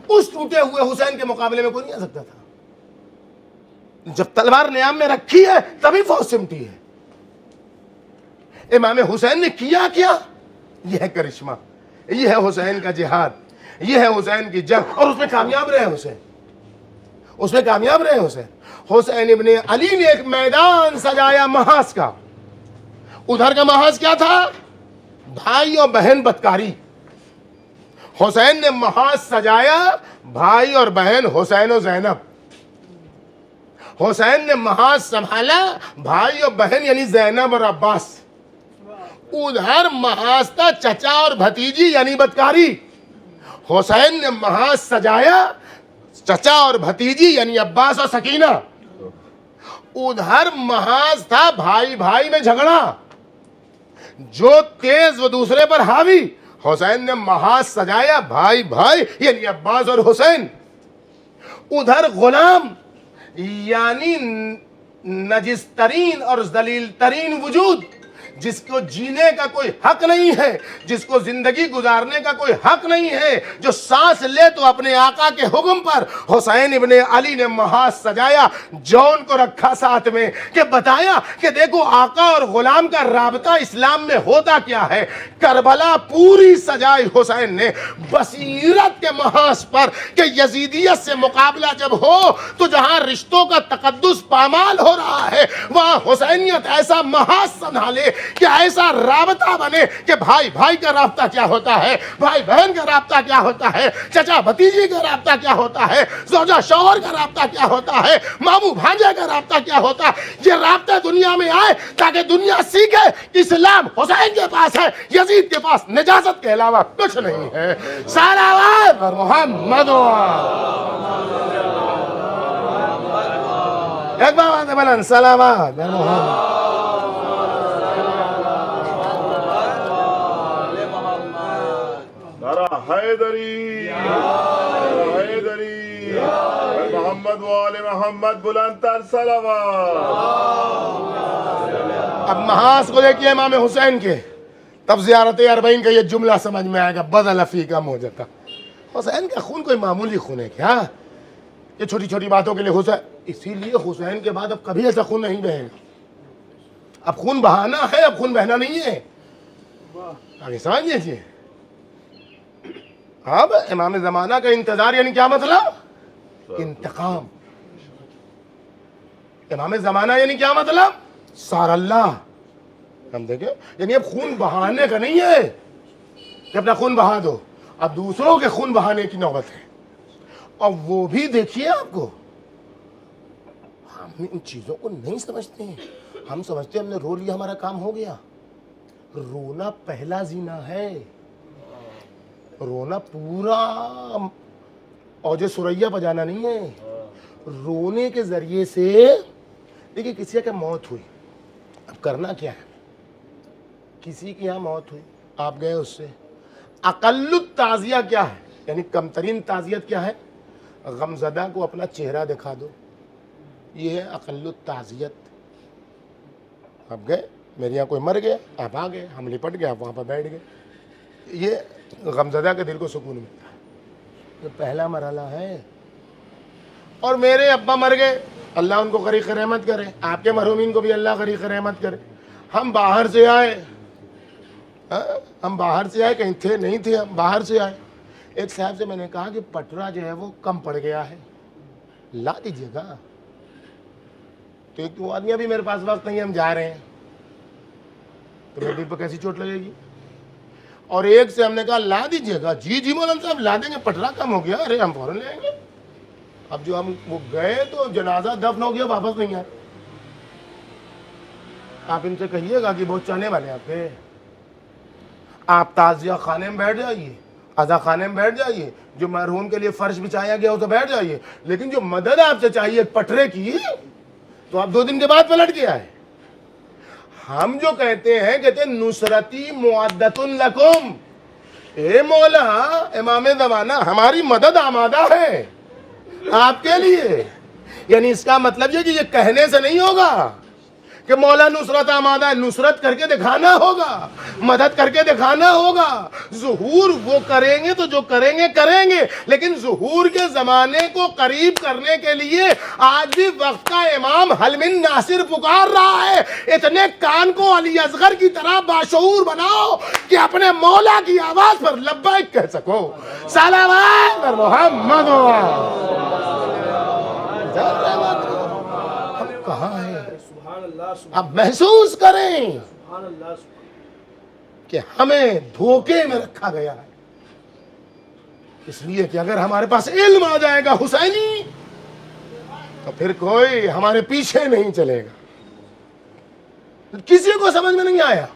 اس ٹوٹے ہوئے حسین کے مقابلے میں کوئی نہیں آ سکتا تھا. جب تلوار نیام میں رکھی ہے تبھی فوج سمٹی ہے. امام حسین نے کیا کیا, یہ ہے کرشمہ, یہ ہے حسین کا جہاد. یہ ہے حسین کی جنگ، اور اس میں کامیاب رہے حسین، اس میں کامیاب رہے حسین۔ حسین ابن علی نے ایک میدان سجایا محاذ کا۔ ادھر کا محاذ کیا تھا؟ بھائی اور بہن بدکاری۔ حسین نے محاذ سجایا بھائی اور بہن حسین و زینب۔ حسین نے محاذ سنبھالا بھائی اور بہن یعنی زینب اور عباس۔ ادھر محاذ تھا چچا اور بھتیجی یعنی بدکاری۔ حسین نے محاذ سجایا چچا اور بھتیجی یعنی عباس اور سکینہ۔ ادھر محاذ تھا بھائی بھائی میں جھگڑا، جو تیز وہ دوسرے پر حاوی۔ حسین نے محاذ سجایا بھائی بھائی یعنی عباس اور حسین۔ ادھر غلام یعنی نجس ترین اور ذلیل ترین وجود، جس کو جینے کا کوئی حق نہیں ہے، جس کو زندگی گزارنے کا کوئی حق نہیں ہے، جو سانس لے تو اپنے آقا کے حکم پر۔ حسین ابن علی نے محاذ سجایا، جون کو رکھا ساتھ میں کہ بتایا کہ دیکھو آقا اور غلام کا رابطہ اسلام میں ہوتا کیا ہے۔ کربلا پوری سجائی حسین نے بصیرت کے محاذ پر کہ یزیدیت سے مقابلہ جب ہو تو جہاں رشتوں کا تقدس پامال ہو رہا ہے، وہاں حسینیت ایسا محاذ سنبھالے کہ ایسا رابطہ بنے کہ بھائی بھائی کا رابطہ کیا ہوتا ہے، بھائی بہن کا رابطہ کیا ہوتا ہے، چچا بھتیجی کا رابطہ کیا ہوتا ہے، زوجہ شوہر کا رابطہ کیا ہوتا ہے، ماموں بھانجے کا رابطہ کیا ہوتا ہے۔ یہ رابطہ دنیا میں آئے تاکہ دنیا سیکھے اسلام حسین کے پاس ہے، یزید کے پاس نجاست کے علاوہ کچھ نہیں ہے۔ صلوات بر محمد۔ ایک بار بلند صلوات بر محمد۔ حیدری حیدری محمد وآل محمد بلند تر صلوات۔ اب محاذ کو دیکھیے امام حسین کے، تب زیارت اربعین کا یہ جملہ سمجھ میں آئے گا، بدل فیکا موجتا۔ حسین کا خون کوئی معمولی خون ہے کیا؟ یہ چھوٹی چھوٹی باتوں کے لیے حسین، اسی لیے حسین کے بعد اب کبھی ایسا خون نہیں بہے گا۔ اب خون بہانا ہے، اب خون بہنا نہیں ہے۔ آگے سمجھ لیجیے، اب امام زمانہ کا انتظار یعنی کیا مطلب؟ انتقام۔ امام زمانہ یعنی کیا مطلب؟ سار اللہ۔ ہم دیکھیں یعنی اب خون بہانے کا نہیں ہے کہ اپنا خون بہا دو، اب دوسروں کے خون بہانے کی نوبت ہے۔ اور وہ بھی دیکھیے آپ کو، ہم ان چیزوں کو نہیں سمجھتے ہیں۔ ہم سمجھتے ہیں ہم نے رو لیا ہمارا کام ہو گیا۔ رونا پہلا زینہ ہے، رونا پورا اوج سریا بجانا نہیں ہے۔ رونے کے ذریعے سے دیکھیے کسی کا موت ہوئی، اب کرنا کیا ہے؟ کسی کی یہاں موت ہوئی، آپ گئے اس سے، اقل التعزیہ کیا ہے؟ یعنی کم ترین تعزیت کیا ہے؟ غمزدہ کو اپنا چہرہ دکھا دو، یہ ہے اقل التعزیت۔ آپ گئے، میرے یہاں کوئی مر گیا، آپ آ گئے، ہم لپٹ گئے، آپ وہاں پر بیٹھ گئے، یہ غمزدہ کے دل کو سکون ملتا ہے۔ یہ پہلا مرحلہ ہے۔ اور میرے ابا مر گئے، اللہ ان کو غریق رحمت کرے، آپ کے مرحومین کو بھی اللہ غریق رحمت کرے۔ ہم باہر سے آئے، ہم باہر سے آئے، کہیں تھے نہیں تھے، ہم باہر سے آئے۔ ایک صاحب سے میں نے کہا کہ پٹرا جو ہے وہ کم پڑ گیا ہے، لا دیجیے گا۔ تو ایک وہ آدمی ابھی میرے پاس وقت نہیں، ہم جا رہے ہیں، تو میرے دل پہ کیسی چوٹ لگے گی؟ اور ایک سے ہم نے کہا لا دیجیے گا، جی جی مولانا صاحب لا دیں گے، پٹرا کم ہو گیا، ارے ہم فوراً لے آئیں گے۔ اب جو ہم وہ گئے تو جنازہ دفن ہو گیا، واپس نہیں آئے۔ آپ ان سے کہیے گا کہ بہت چاہنے والے آپ کے، آپ تعزیہ خانے میں بیٹھ جائیے، عزا خانے میں بیٹھ جائیے، جو مرحوم کے لیے فرش بچھایا گیا ہو تو بیٹھ جائیے، لیکن جو مدد آپ سے چاہیے پٹرے کی، تو آپ 2 دن کے بعد پلٹ کے آئے۔ ہم جو کہتے ہیں نصرتی معدۃ لکم، اے مولا امام زمانہ ہماری مدد آمادہ ہے آپ کے لیے۔ یعنی اس کا مطلب یہ کہ یہ کہنے سے نہیں ہوگا، کہ مولا نصرت آمادہ ہے. نصرت کر کے دکھانا ہوگا, مدد کر کے دکھانا ہوگا. ظہور وہ کریں گے تو جو کریں گے, لیکن ظہور کے زمانے کو قریب کرنے کے لیے آج بھی وقت کا امام حل من ناصر پکار رہا ہے. اتنے کان کو علی اصغر کی طرح باشعور بناؤ کہ اپنے مولا کی آواز پر لبیک کہہ سکو. صلوات بر محمد. ہم کہاں ہیں؟ اب محسوس کریں کہ ہمیں دھوکے میں رکھا گیا ہے. اس لیے کہ اگر ہمارے پاس علم آ جائے گا حسینی تو پھر کوئی ہمارے پیچھے نہیں چلے گا. کسی کو سمجھ میں نہیں آیا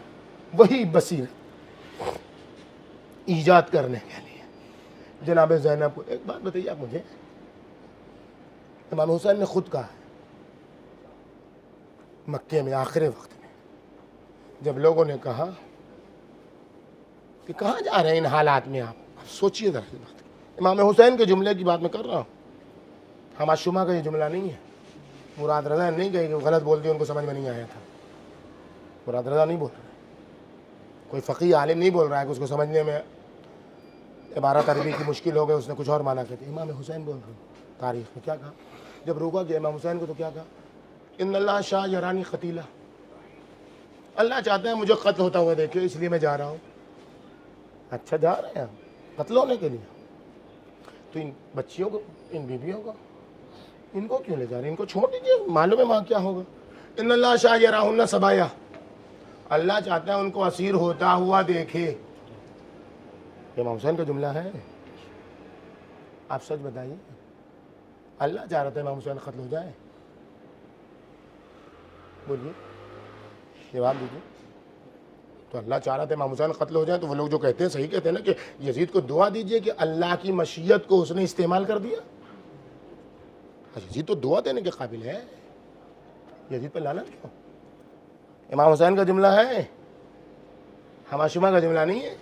وہی بصیرت ایجاد کرنے کے لیے جناب زینب کو. ایک بات بتائیے آپ مجھے, امام حسین نے خود کہا ہے مکے میں آخر وقت میں جب لوگوں نے کہا کہ کہاں جا رہے ہیں ان حالات میں آپ سوچئے ذرا اس بات. امام حسین کے جملے کی بات میں کر رہا ہوں, حماد شمع کا یہ جملہ نہیں ہے. مراد رضا نہیں کہی کہ غلط بول دیا ان کو سمجھ میں نہیں آیا تھا. مراد رضا نہیں بول رہا ہے, کوئی فقیہ عالم نہیں بول رہا ہے کہ اس کو سمجھنے میں عبارت عربی کی مشکل ہو گئی, اس نے کچھ اور معنی کہتے. امام حسین بول رہے ہیں. تاریخ میں کیا کہا جب روکا گیا امام حسین کو تو کیا کہا؟ ان اللہ شاہ یرانی قتیلہ, اللہ چاہتے ہیں مجھے قتل ہوتا ہوا دیکھے اس لیے میں جا رہا ہوں. اچھا جا رہے ہیں قتل ہونے کے لیے, تو ان بچیوں کو, ان بیویوں کو, ان کو کیوں لے جا رہے ہیں؟ ان کو چھوڑ دیجیے, معلوم ہے وہاں کیا ہوگا. ان اللہ شاہ یراہن سبایا, اللہ چاہتا ہے ان کو اسیر ہوتا ہوا دیکھے. امام حسین کا جملہ ہے. آپ سچ بتائیے, اللہ چاہ رہا تھا امام حسین قتل ہو جائے؟ بولیے, جواب دیجیے. تو اللہ چاہ رہا تھا امام حسین قتل ہو جائے, تو وہ لوگ جو کہتے ہیں صحیح کہتے ہیں نا کہ یزید کو دعا دیجیے کہ اللہ کی مشیت کو اس نے استعمال کر دیا. یزید تو دعا دینے کے قابل ہے, یزید پہ لعنت کیوں؟ امام حسین کا جملہ ہے, حماد شمع کا جملہ نہیں ہے.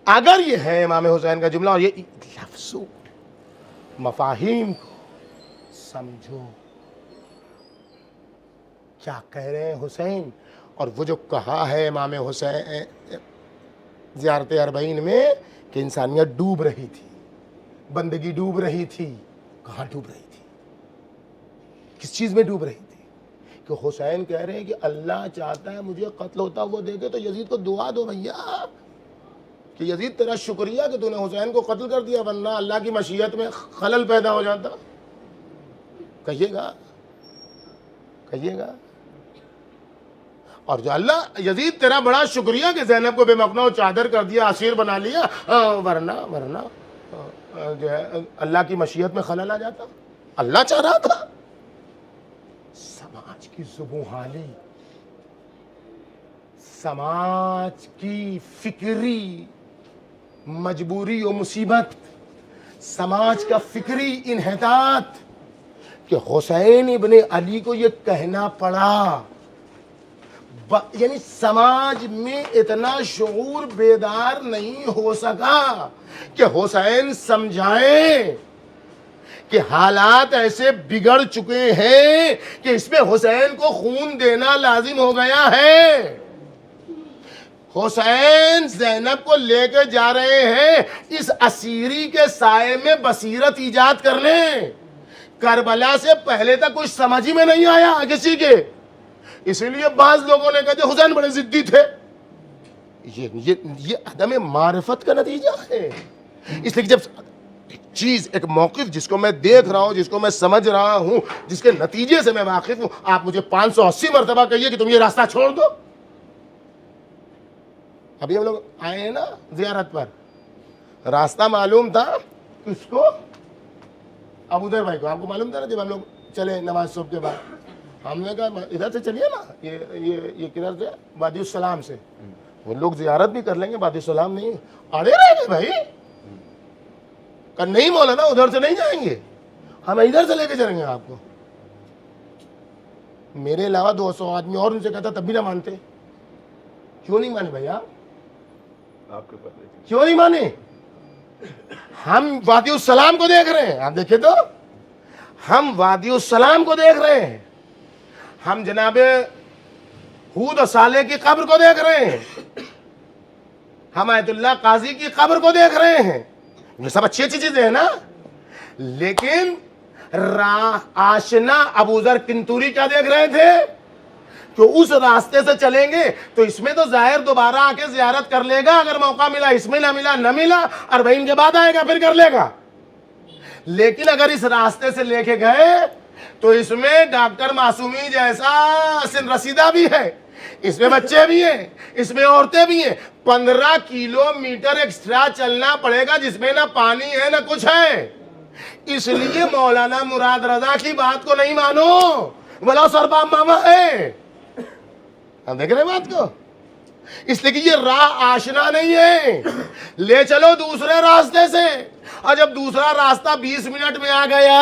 اگر یہ ہے امام حسین کا جملہ اور یہ لفظوں مفاہیم کو سمجھو کیا کہہ رہے ہیں حسین. اور وہ جو کہا ہے امام حسین زیارت اربعین میں کہ انسانیت ڈوب رہی تھی, بندگی ڈوب رہی تھی. کہاں ڈوب رہی تھی؟ کس چیز میں ڈوب رہی تھی؟ کہ حسین کہہ رہے ہیں کہ اللہ چاہتا ہے مجھے قتل ہوتا وہ دیکھے, تو یزید کو دعا دو بھیا کہ یزید تیرا شکریہ کہ تو نے حسین کو قتل کر دیا, ورنہ اللہ کی مشیت میں خلل پیدا ہو جاتا. کہیے گا, کہیے گا. اور جو اللہ یزید تیرا بڑا شکریہ کہ زینب کو بے مقنع چادر کر دیا, اسیر بنا لیا, ورنہ جو ہے اللہ کی مشیت میں خلل آ جاتا. اللہ چاہ رہا تھا. سماج کی زبوں حالی, سماج کی فکری مجبوری و مصیبت, سماج کا فکری انحطاط کہ حسین ابن علی کو یہ کہنا پڑا. یعنی سماج میں اتنا شعور بیدار نہیں ہو سکا کہ حسین سمجھائیں کہ حالات ایسے بگڑ چکے ہیں کہ اس میں حسین کو خون دینا لازم ہو گیا ہے. حسین زینب کو لے کے جا رہے ہیں اس اسیری کے سائے میں بصیرت ایجاد کرنے. کربلا سے پہلے تک کچھ سمجھ ہی میں نہیں آیا کسی کے, اسی لیے بعض لوگوں نے کہتے حسین بڑے ضدی تھے. یہ عدم معرفت کا نتیجہ ہے. اس لیے کہ جب چیز ایک موقف جس کو میں دیکھ رہا ہوں, جس کو میں سمجھ رہا ہوں, جس کے نتیجے سے میں واقف ہوں, آپ مجھے 580 مرتبہ کہیے کہ تم یہ راستہ چھوڑ دو. ابھی ہم لوگ آئے ہیں نا زیارت پر, راستہ معلوم تھا کس کو؟ ابودر بھائی کو. آپ کو معلوم تھا نا جب ہم لوگ چلے نماز صبح کے بعد, ہم نے کہا ادھر سے چلیے نا, یہ کدھر سے, وادی السلام سے. وہ لوگ زیارت بھی کر لیں گے, وادی السلام نہیں. اڑے رہ گئے بھائی, کہ نہیں مولانا ادھر سے نہیں جائیں گے, ہم ادھر سے لے کے چلیں گے آپ کو. میرے علاوہ 200 آدمی اور ان سے کہتا تب بھی نہ مانتے. کیوں نہیں مانے بھائی آپ کے پتہ کیوں نہیں مانے؟ ہم وادی السلام کو دیکھ رہے ہیں, آپ دیکھیں تو ہم وادی السلام کو دیکھ رہے ہیں, ہم جناب ہود و صالح کی قبر کو دیکھ رہے ہیں, ہم آیت اللہ قاضی کی قبر کو دیکھ رہے ہیں, یہ سب اچھی اچھی چیزیں ہیں نا. لیکن راہ آشنا ابو ذر کنتوری کیا دیکھ رہے تھے کہ اس راستے سے چلیں گے تو اس میں تو ظاہر دوبارہ آ کے زیارت کر لے گا, اگر موقع ملا اس میں نہ ملا 40 کے بعد آئے گا پھر کر لے گا. لیکن اگر اس راستے سے لے کے گئے تو اس میں ڈاکٹر معصومی جیسا سن رسیدہ بھی ہے, اس میں بچے بھی ہیں, اس میں عورتیں بھی ہیں. 15 کلومیٹر ایکسٹرا چلنا پڑے گا جس میں نہ پانی ہے نہ کچھ ہے. اس لیے مولانا مراد رضا کی بات کو نہیں مانو, بولا سرباب ماما ہے. ہم دیکھ رہے ہیں بات کو, اس لیے کہ یہ راہ آشنا نہیں ہے, لے چلو دوسرے راستے سے. اور جب دوسرا راستہ 20 منٹ میں آ گیا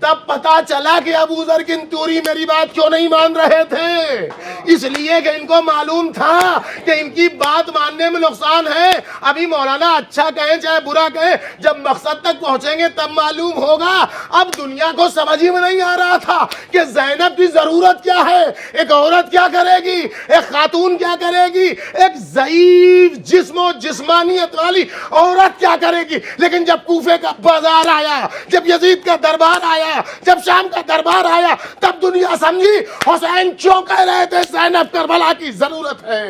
تب پتا چلا کہ ابو ذر کنتوری میری بات کیوں نہیں مان رہے تھے. اس لیے کہ ان کو معلوم تھا کہ ان کی بات ماننے میں نقصان ہے. ابھی مولانا اچھا کہیں چاہے برا کہیں, جب مقصد تک پہنچیں گے تب معلوم ہوگا. اب دنیا کو سمجھ ہی میں نہیں آ رہا تھا کہ زینب کی ضرورت کیا ہے, ایک عورت کیا کرے گی, ایک خاتون کیا کرے گی, ایک ضعیف جسم و جسمانیت والی عورت کیا کرے گی. لیکن جب کوفے کا بازار آیا, جب یزید کا دربار آیا, جب شام کا دربار آیا, تب دنیا سمجھی حسین کیوں کہہ رہے تھے زینب کربلا کی ضرورت ہے.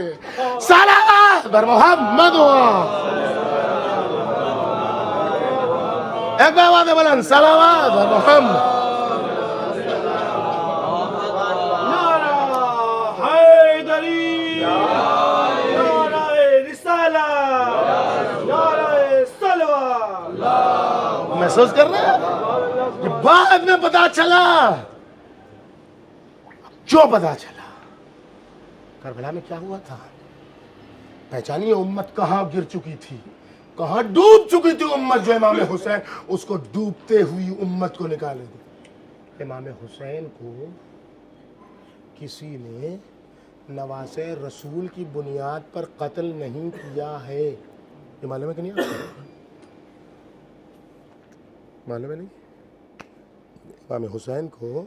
صلوات بر محمد. ایک بار آواز بلند, صلوات بر محمد. نعرہ حیدری, نعرہ رسالت, نعرہ صلوات. محسوس کر رہے ہیں کہ بعد میں پتا چلا, کیوں پتا چلا کربلا میں کیا ہوا تھا. پہچانی امت کہاں گر چکی تھی, کہاں ڈوب چکی تھی امت. جو امام حسین اس کو ڈوبتے ہوئی امت کو نکالے دے. امام حسین کو کسی نے نواسے رسول کی بنیاد پر قتل نہیں کیا ہے. یہ معلوم ہے کہ نہیں آپ کو؟ معلوم ہے نہیں. امام حسین کو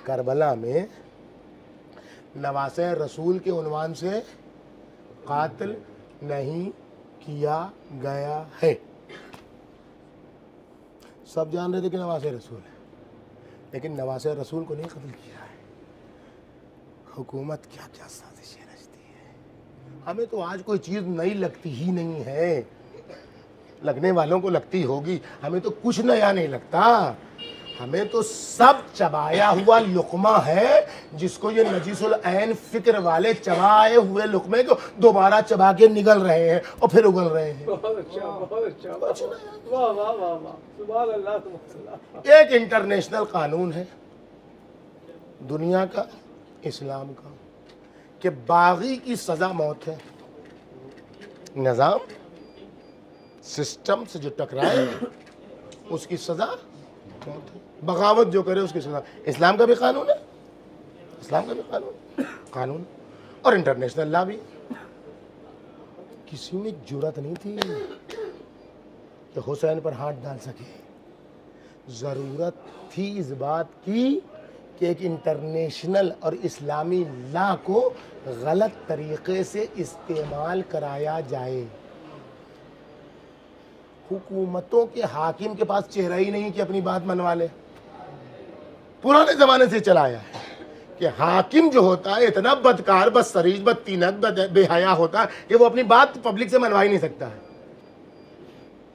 کربلا میں نواسے رسول کے عنوان سے قاتل نہیں کیا گیا ہے. سب جان رہے تھے کہ نواسے رسول ہے, لیکن نواسے رسول کو نہیں قتل کیا ہے. حکومت کیا کیا سازشیں رچتی ہے. ہمیں تو آج کوئی چیز نئی لگتی ہی نہیں ہے, لگنے والوں کو لگتی ہوگی, ہمیں تو کچھ نیا نہیں لگتا. ہمیں تو سب چبایا ہوا لقمہ ہے, جس کو یہ نجیس العین فکر والے چبائے ہوئے لقمے کو دوبارہ چبا کے نگل رہے ہیں اور پھر اگل رہے ہیں. بہت اچھا, بہت اچھا. واہ واہ واہ واہ, سبحان اللہ سبحان اللہ. ایک انٹرنیشنل قانون ہے دنیا کا, اسلام کا, کہ باغی کی سزا موت ہے. نظام سسٹم سے جو ٹکرائے اس کی سزا موت ہے. بغاوت جو کرے اس کی سزا. اسلام کا بھی قانون ہے, اسلام کا بھی قانون اور انٹرنیشنل لا بھی. کسی میں جرات نہیں تھی کہ حسین پر ہاتھ ڈال سکے. ضرورت تھی اس بات کی کہ ایک انٹرنیشنل اور اسلامی لا کو غلط طریقے سے استعمال کرایا جائے. حکومتوں کے حاکم کے پاس چہرہ ہی نہیں کہ اپنی بات منوا لے. پرانے زمانے سے چلا آیا ہے کہ حاکم جو ہوتا ہے اتنا بدکار, بدسریج, بدتینت, بے حیا ہوتا ہے کہ وہ اپنی بات پبلک سے منوا ہی نہیں سکتا ہے.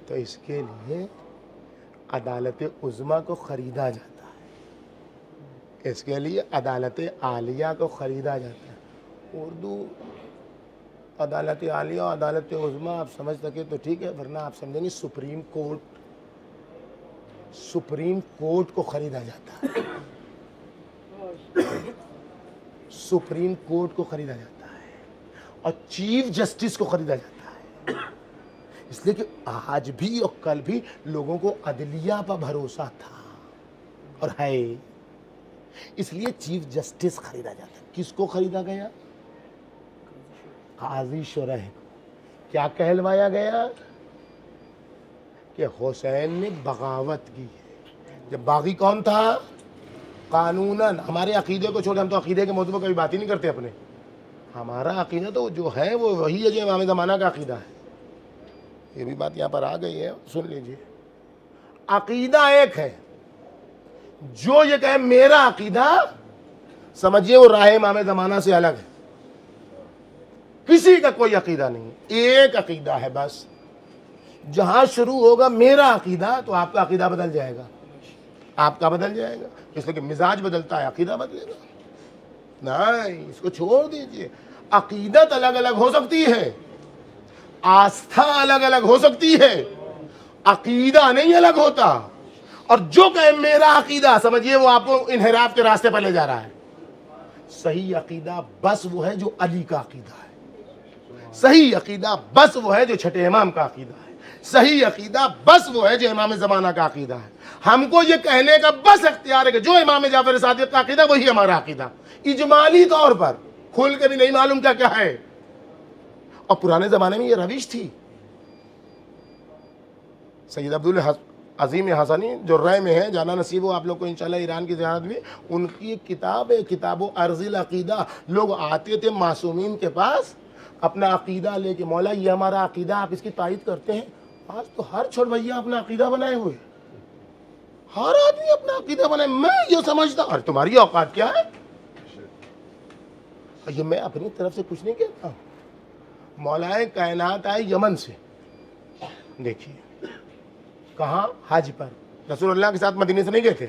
تو اس کے لیے عدالت عظمیٰ کو خریدا جاتا ہے, اس کے لیے عدالت عالیہ کو خریدا جاتا ہے. اردو عدالت عالیہ اور عدالت عظمیٰ آپ سمجھ سکے تو ٹھیک ہے, ورنہ آپ سمجھیں گے سپریم کورٹ کو خریدا جاتا ہے. سپریم کورٹ کو خریدا جاتا ہے اور چیف جسٹس کو خریدا جاتا ہے. اس لیے کہ آج بھی اور کل بھی لوگوں کو عدلیہ پر بھروسہ تھا اور ہے, اس لیے چیف جسٹس خریدا جاتا ہے. کس کو خریدا گیا؟ قاضی شرح کو. کیا کہلوایا گیا؟ کہ حسین نے بغاوت کی ہے. جب باغی کون تھا؟ قانوناً ہمارے عقیدے کو چھوڑ، ہم تو عقیدے کے موضوع پر کبھی بات ہی نہیں کرتے اپنے. ہمارا عقیدہ تو جو ہے وہ وہی ہے جو امام زمانہ کا عقیدہ ہے. یہ بھی بات یہاں پر آ گئی ہے، سن لیجئے. عقیدہ ایک ہے، جو یہ کہے میرا عقیدہ، سمجھیے وہ راہ امام زمانہ سے الگ ہے. کسی کا کوئی عقیدہ نہیں، ایک عقیدہ ہے بس. جہاں شروع ہوگا میرا عقیدہ تو آپ کا عقیدہ بدل جائے گا، آپ کا بدل جائے گا. اس لیے کہ مزاج بدلتا ہے، عقیدہ بدلے گا نہیں. اس کو چھوڑ دیجئے. عقیدت الگ الگ ہو سکتی ہے، آستھا الگ الگ ہو سکتی ہے، عقیدہ نہیں الگ ہوتا. اور جو کہے میرا عقیدہ، سمجھیے وہ آپ کو انحراف کے راستے پر لے جا رہا ہے. صحیح عقیدہ بس وہ ہے جو علی کا عقیدہ ہے. صحیح عقیدہ بس وہ ہے جو چھٹے امام کا عقیدہ ہے. صحیح عقیدہ بس وہ ہے جو امام زمانہ کا عقیدہ ہے. ہم کو یہ کہنے کا بس اختیار ہے کہ جو امام جعفر صادق کا عقیدہ وہی ہمارا عقیدہ. اجمالی طور پر کھل کے بھی نہیں معلوم کیا کیا ہے. اور پرانے زمانے میں یہ روش تھی. سید عبدالعظیم حسنی جو رائے میں ہے، جانا نصیب ہو آپ لوگ کو انشاءاللہ ایران کی زیارت میں، ان کی ایک کتاب ہے، کتاب و ارض العقیدہ. لوگ آتے تھے معصومین کے پاس اپنا عقیدہ لے کے، مولا یہ ہمارا عقیدہ، آپ اس کی تائید کرتے ہیں؟ آج تو ہر چھوڑ بھیا اپنا عقیدہ بنائے ہوئے، ہر آدمی اپنا عقیدہ بنائے. میں یہ سمجھتا اور تمہاری اوقات کیا ہے؟ یہ میں اپنی طرف سے کچھ نہیں کہتا. مولا کائنات آئے یمن سے، دیکھیے کہاں؟ حج پر. رسول اللہ کے ساتھ مدینے سے نہیں گئے تھے،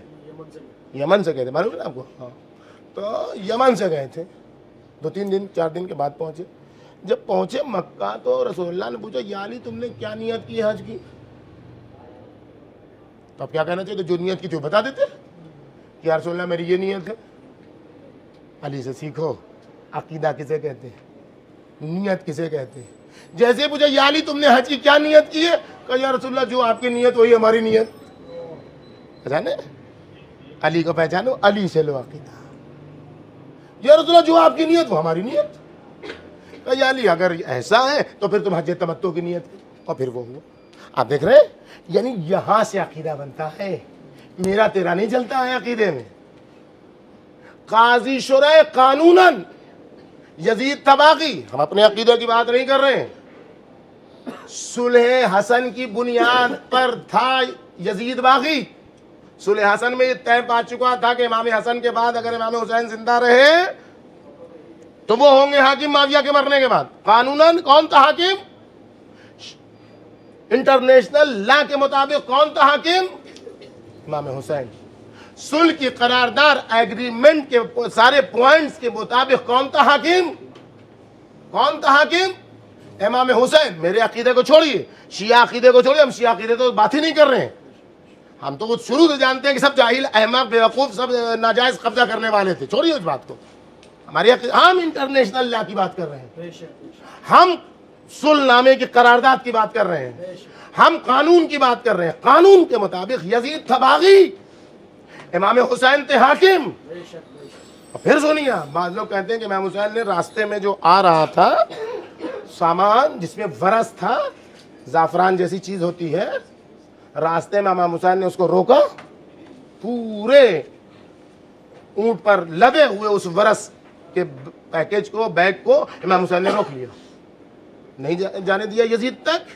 یمن سے گئے تھے، معلوم ہے نا آپ کو؟ ہاں. تو یمن سے گئے تھے، 2-3 دن 4 دن کے بعد پہنچے. جب پہنچے مکہ تو رسول اللہ نے پوچھا یا علی تم نے کیا نیت کی حج کی؟ تو اب کیا کہنا چاہیے؟ جو نیت کی تھی وہ بتا دیتے کہ یا رسول اللہ میری یہ نیت ہے. علی سے سیکھو عقیدہ کسے کہتے ہیں، نیت کسے کہتے ہیں. جیسے پوچھا یا علی تم نے حج کی کیا نیت کی ہے؟ کہا یا رسول اللہ جو آپ کی نیت وہی ہماری نیت. پہچانے علی کو؟ پہچانو، علی سے لو عقیدہ. یا رسول اللہ جو آپ کی نیت وہ ہماری نیت. کہا یا علی اگر ایسا ہے تو پھر تم حج تمتع کی نیت کی. اور پھر وہ ہوا. آپ دیکھ رہے ہیں، یعنی یہاں سے عقیدہ بنتا ہے، میرا تیرا نہیں چلتا ہے عقیدے میں. قاضی شرح قانوناً یزید تھا باغی، ہم اپنے عقیدے کی بات نہیں کر رہے ہیں. صلح حسن کی بنیاد پر تھا یزید باغی. صلح حسن میں یہ طے پا چکا تھا کہ امام حسن کے بعد اگر امام حسین زندہ رہے تو وہ ہوں گے حاکم معاویہ کے مرنے کے بعد. قانوناً کون تھا حاکم؟ انٹرنیشنل لا کے مطابق کون تھا حاکم؟ امام حسین. صلح کی قرارداد ایگریمنٹ کے سارے پوائنٹس کے مطابق کون تھا حاکم؟ کون تھا حاکم؟ امام حسین. میرے عقیدے کو چھوڑیے، شیعہ عقیدے کو چھوڑیے، ہم شیعہ عقیدے تو بات ہی نہیں کر رہے ہیں. ہم تو شروع سے جانتے ہیں کہ سب جاہل احمق بیوقوف سب ناجائز قبضہ کرنے والے تھے. چھوڑیے اس بات کو. ہماری ہم انٹرنیشنل لا کی بات کر رہے ہیں، ہم صلح نامے کی قرارداد کی بات کر رہے ہیں، ہم قانون کی بات کر رہے ہیں. قانون کے مطابق یزید تھا باغی، امام حسین تھے حاکم. اور پھر سنیے، بعض لوگ کہتے ہیں کہ امام حسین نے راستے میں جو آ رہا تھا سامان جس میں ورس تھا، زعفران جیسی چیز ہوتی ہے، راستے میں امام حسین نے اس کو روکا، پورے اونٹ پر لدے ہوئے اس ورس کے پیکیج کو، بیگ کو امام حسین نے روک لیا، نہیں جانے دیا یزید تک.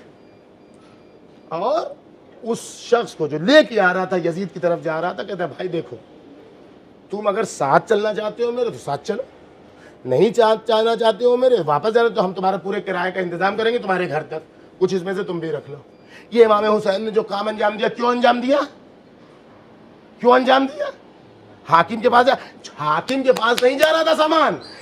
اور اس شخص کو جو لے کے آ رہا تھا یزید کی طرف جا رہا تھا، کہتا ہے بھائی دیکھو تم اگر ساتھ چلنا چاہتے ہو میرے تو ساتھ چلو، نہیں چاہنا چاہتے ہو میرے واپس جا رہے تو ہم تمہارا پورے کرائے کا انتظام کریں گے تمہارے گھر تک، کچھ اس میں سے تم بھی رکھ لو. یہ امام حسین نے جو کام انجام دیا، کیوں انجام دیا؟ کیوں انجام دیا؟ حاکم کے پاس حاکم کے پاس نہیں جا رہا تھا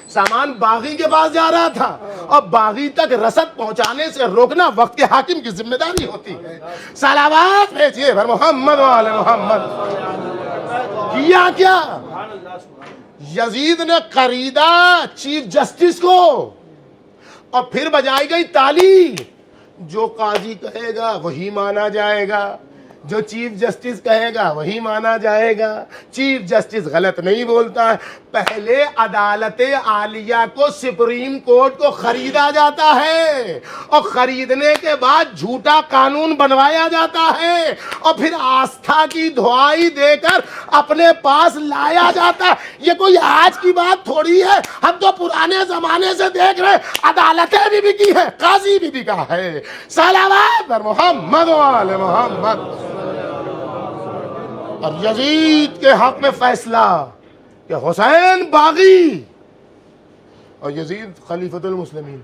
سامان باغی کے پاس جا رہا تھا. اور باغی تک رسد پہنچانے سے روکنا وقت کے حاکم کی ذمہ داری ہوتی ہے. صلوات بھیجیے پر محمد و آل محمد. کیا کیا یزید نے خریدا چیف جسٹس کو، اور پھر بجائی گئی تالی. جو قاضی کہے گا وہی مانا جائے گا، جو چیف جسٹس کہے گا وہی مانا جائے گا. چیف جسٹس غلط نہیں بولتا ہے. پہلے عدالت عالیہ کو سپریم کورٹ کو خریدا جاتا ہے اور خریدنے کے بعد جھوٹا قانون بنوایا جاتا ہے اور پھر آستھا کی دعائی دے کر اپنے پاس لایا جاتا ہے. یہ کوئی آج کی بات تھوڑی ہے. ہم تو پرانے زمانے سے دیکھ رہے, عدالتیں بھی بکی ہے, قاضی بھی بکا ہے. صلوات پر محمد و آل محمد. اور یزید کے حق میں فیصلہ کہ حسین باغی اور یزید خلیفۃ المسلمین.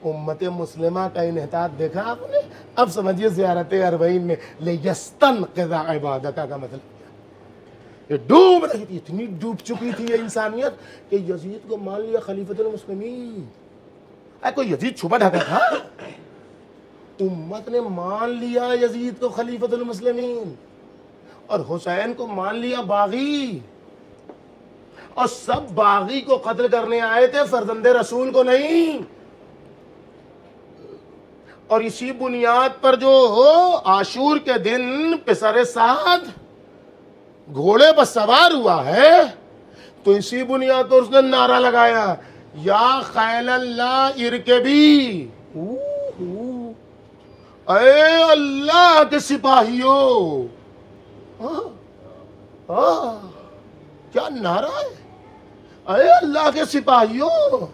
امت مسلمہ کا انحطاط دیکھا آپ نے؟ اب سمجھیے زیارت اربعین میں لیستنقذ عبادک کا مطلب یہ ڈوب رہی تھی, اتنی ڈوب چکی تھی یہ انسانیت کہ یزید کو مان لیا خلیفۃ المسلمین. کوئی یزید چھپا ڈھکا تھا؟ امت نے مان لیا یزید کو خلیفۃ المسلمین اور حسین کو مان لیا باغی. اور سب باغی کو قتل کرنے آئے تھے, فرزند رسول کو نہیں. اور اسی بنیاد پر جو عاشور کے دن پسر سعد گھوڑے پر سوار ہوا ہے تو اسی بنیاد پر اس نے نعرہ لگایا یا خیل اللہ ارکبی, اے اللہ کے سپاہیوں. کیا نعرہ ہے, اے اللہ کے سپاہیوں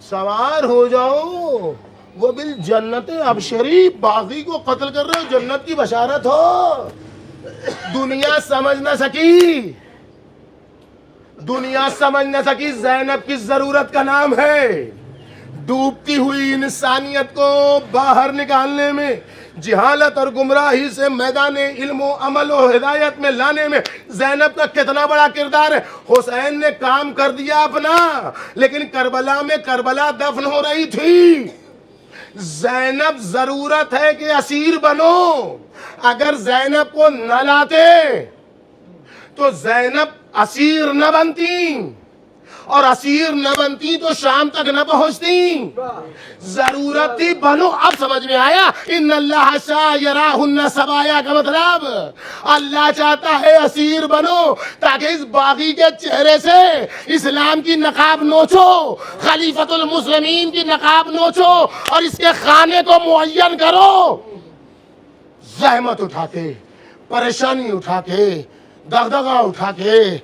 سوار ہو جاؤ, وہ بالجنت ابشری. باغی کو قتل کر رہے ہو, جنت کی بشارت ہو. دنیا سمجھ نہ سکی, دنیا سمجھ نہ سکی زینب کی ضرورت کا نام ہے. ڈوبتی ہوئی انسانیت کو باہر نکالنے میں, جہالت اور گمراہی سے میدان علم و عمل و ہدایت میں لانے میں زینب کا کتنا بڑا کردار ہے. حسین نے کام کر دیا اپنا, لیکن کربلا میں کربلا دفن ہو رہی تھی. زینب ضرورت ہے کہ اسیر بنو. اگر زینب کو نہ لاتے تو زینب اسیر نہ بنتی, اور اسیر نہ بنتی تو شام تک نہ پہنچتی. ضرورت تھی بنو. اب سمجھ میں آیا ان اللہ شایراہن سبایا کا مطلب اللہ چاہتا ہے اسیر بنو تاکہ اس باغی کے چہرے سے اسلام کی نقاب نوچو, خلیفۃ المسلمین کی نقاب نوچو اور اس کے خانے کو معین کرو. زحمت اٹھا کے, پریشانی اٹھا کے, دغدغہ اٹھا کے,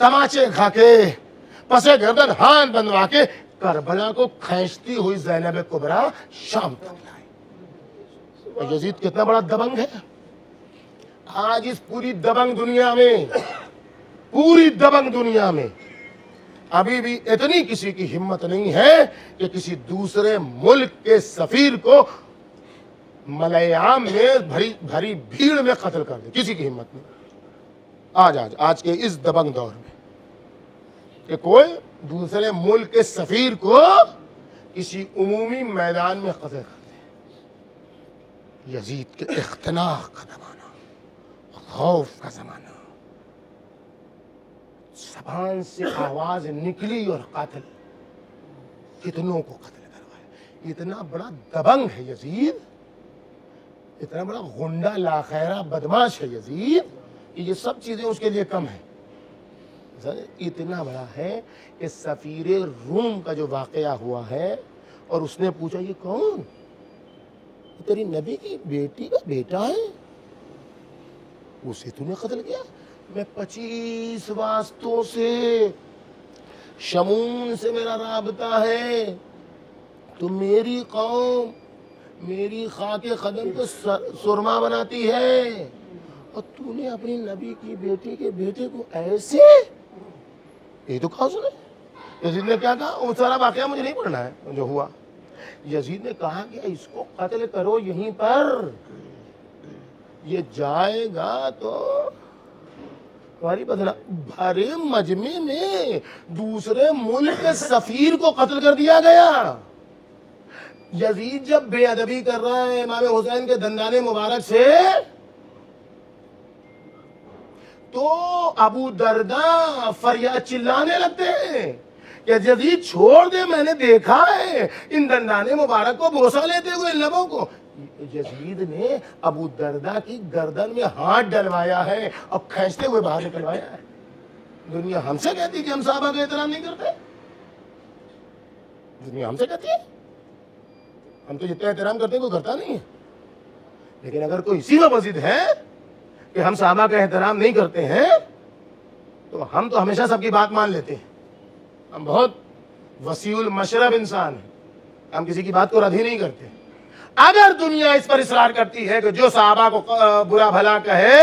تماچے کھا کے, پسے گردن ہاتھ بندوا کے کربلا کو کھینچتی ہوئی زینب کبریٰ شام تک لائی. اور یزید کتنا بڑا دبنگ ہے. آج اس پوری دبنگ دنیا میں ابھی بھی اتنی کسی کی ہمت نہیں ہے کہ کسی دوسرے ملک کے سفیر کو ملأ عام میں بھری بھیڑ میں قتل کر دے. کسی کی ہمت نہیں آج کے اس دبنگ دور میں کہ کوئی دوسرے ملک کے سفیر کو کسی عمومی میدان میں قتل کر دے. یزید کے اختناق کا زمانہ, خوف کا زمانہ, زبان سے آواز نکلی اور قاتل کتنوں کو قتل کروایا. اتنا بڑا دبنگ ہے یزید, اتنا بڑا غنڈہ لاخیرہ بدماش ہے یزید کہ یہ سب چیزیں اس کے لیے کم ہیں. اتنا بڑا ہے کہ سفیر روم کا جو واقعہ ہوا ہے اور اس نے پوچھا یہ کون, تیری نبی کی بیٹی کا بیٹا ہے, اسے تو نے قتل کیا. میں 25 واسطوں سے, شمون سے میرا رابطہ ہے, تو میری قوم میری خاک قدم کو سرما بناتی ہے اور تو نے اپنی نبی کی بیٹی کے بیٹے کو ایسے. یہ تو کہا سنے. یزید نے کیا کہا, وہ سارا واقعہ مجھے نہیں پڑھنا ہے جو ہوا. یزید نے کہا کہ اس کو قتل کرو یہیں پر, یہ جائے گا تو تمہاری بدلا. بھرے مجمع میں دوسرے ملک کے سفیر کو قتل کر دیا گیا. یزید جب بے ادبی کر رہا ہے امام حسین کے دندان مبارک سے تو ابو درداء فریاد چلانے لگتے ہیں کہ یزید چھوڑ دے, میں نے دیکھا ہے ان دندان مبارک کو بوسہ لیتے ہوئے لبوں کو. یزید نے ابو دردہ کی گردن میں ہاتھ ڈلوایا ہے اور کھینچتے ہوئے باہر نکلوایا ہے. دنیا ہم سے کہتی کہ ہم صحابہ کا احترام نہیں کرتے. دنیا ہم سے کہتی ہے ہم تو جتنا احترام کرتے ہیں کوئی کرتا نہیں ہے. لیکن اگر کوئی اسی میں مزید ہے کہ ہم صحابہ کا احترام نہیں کرتے ہیں تو ہم تو ہمیشہ سب کی بات مان لیتے ہیں. ہم بہت وسیع المشرب انسان ہیں, ہم کسی کی بات کو رد ہی نہیں کرتے. اگر دنیا اس پر اصرار کرتی ہے کہ جو صحابہ کو برا بھلا کہے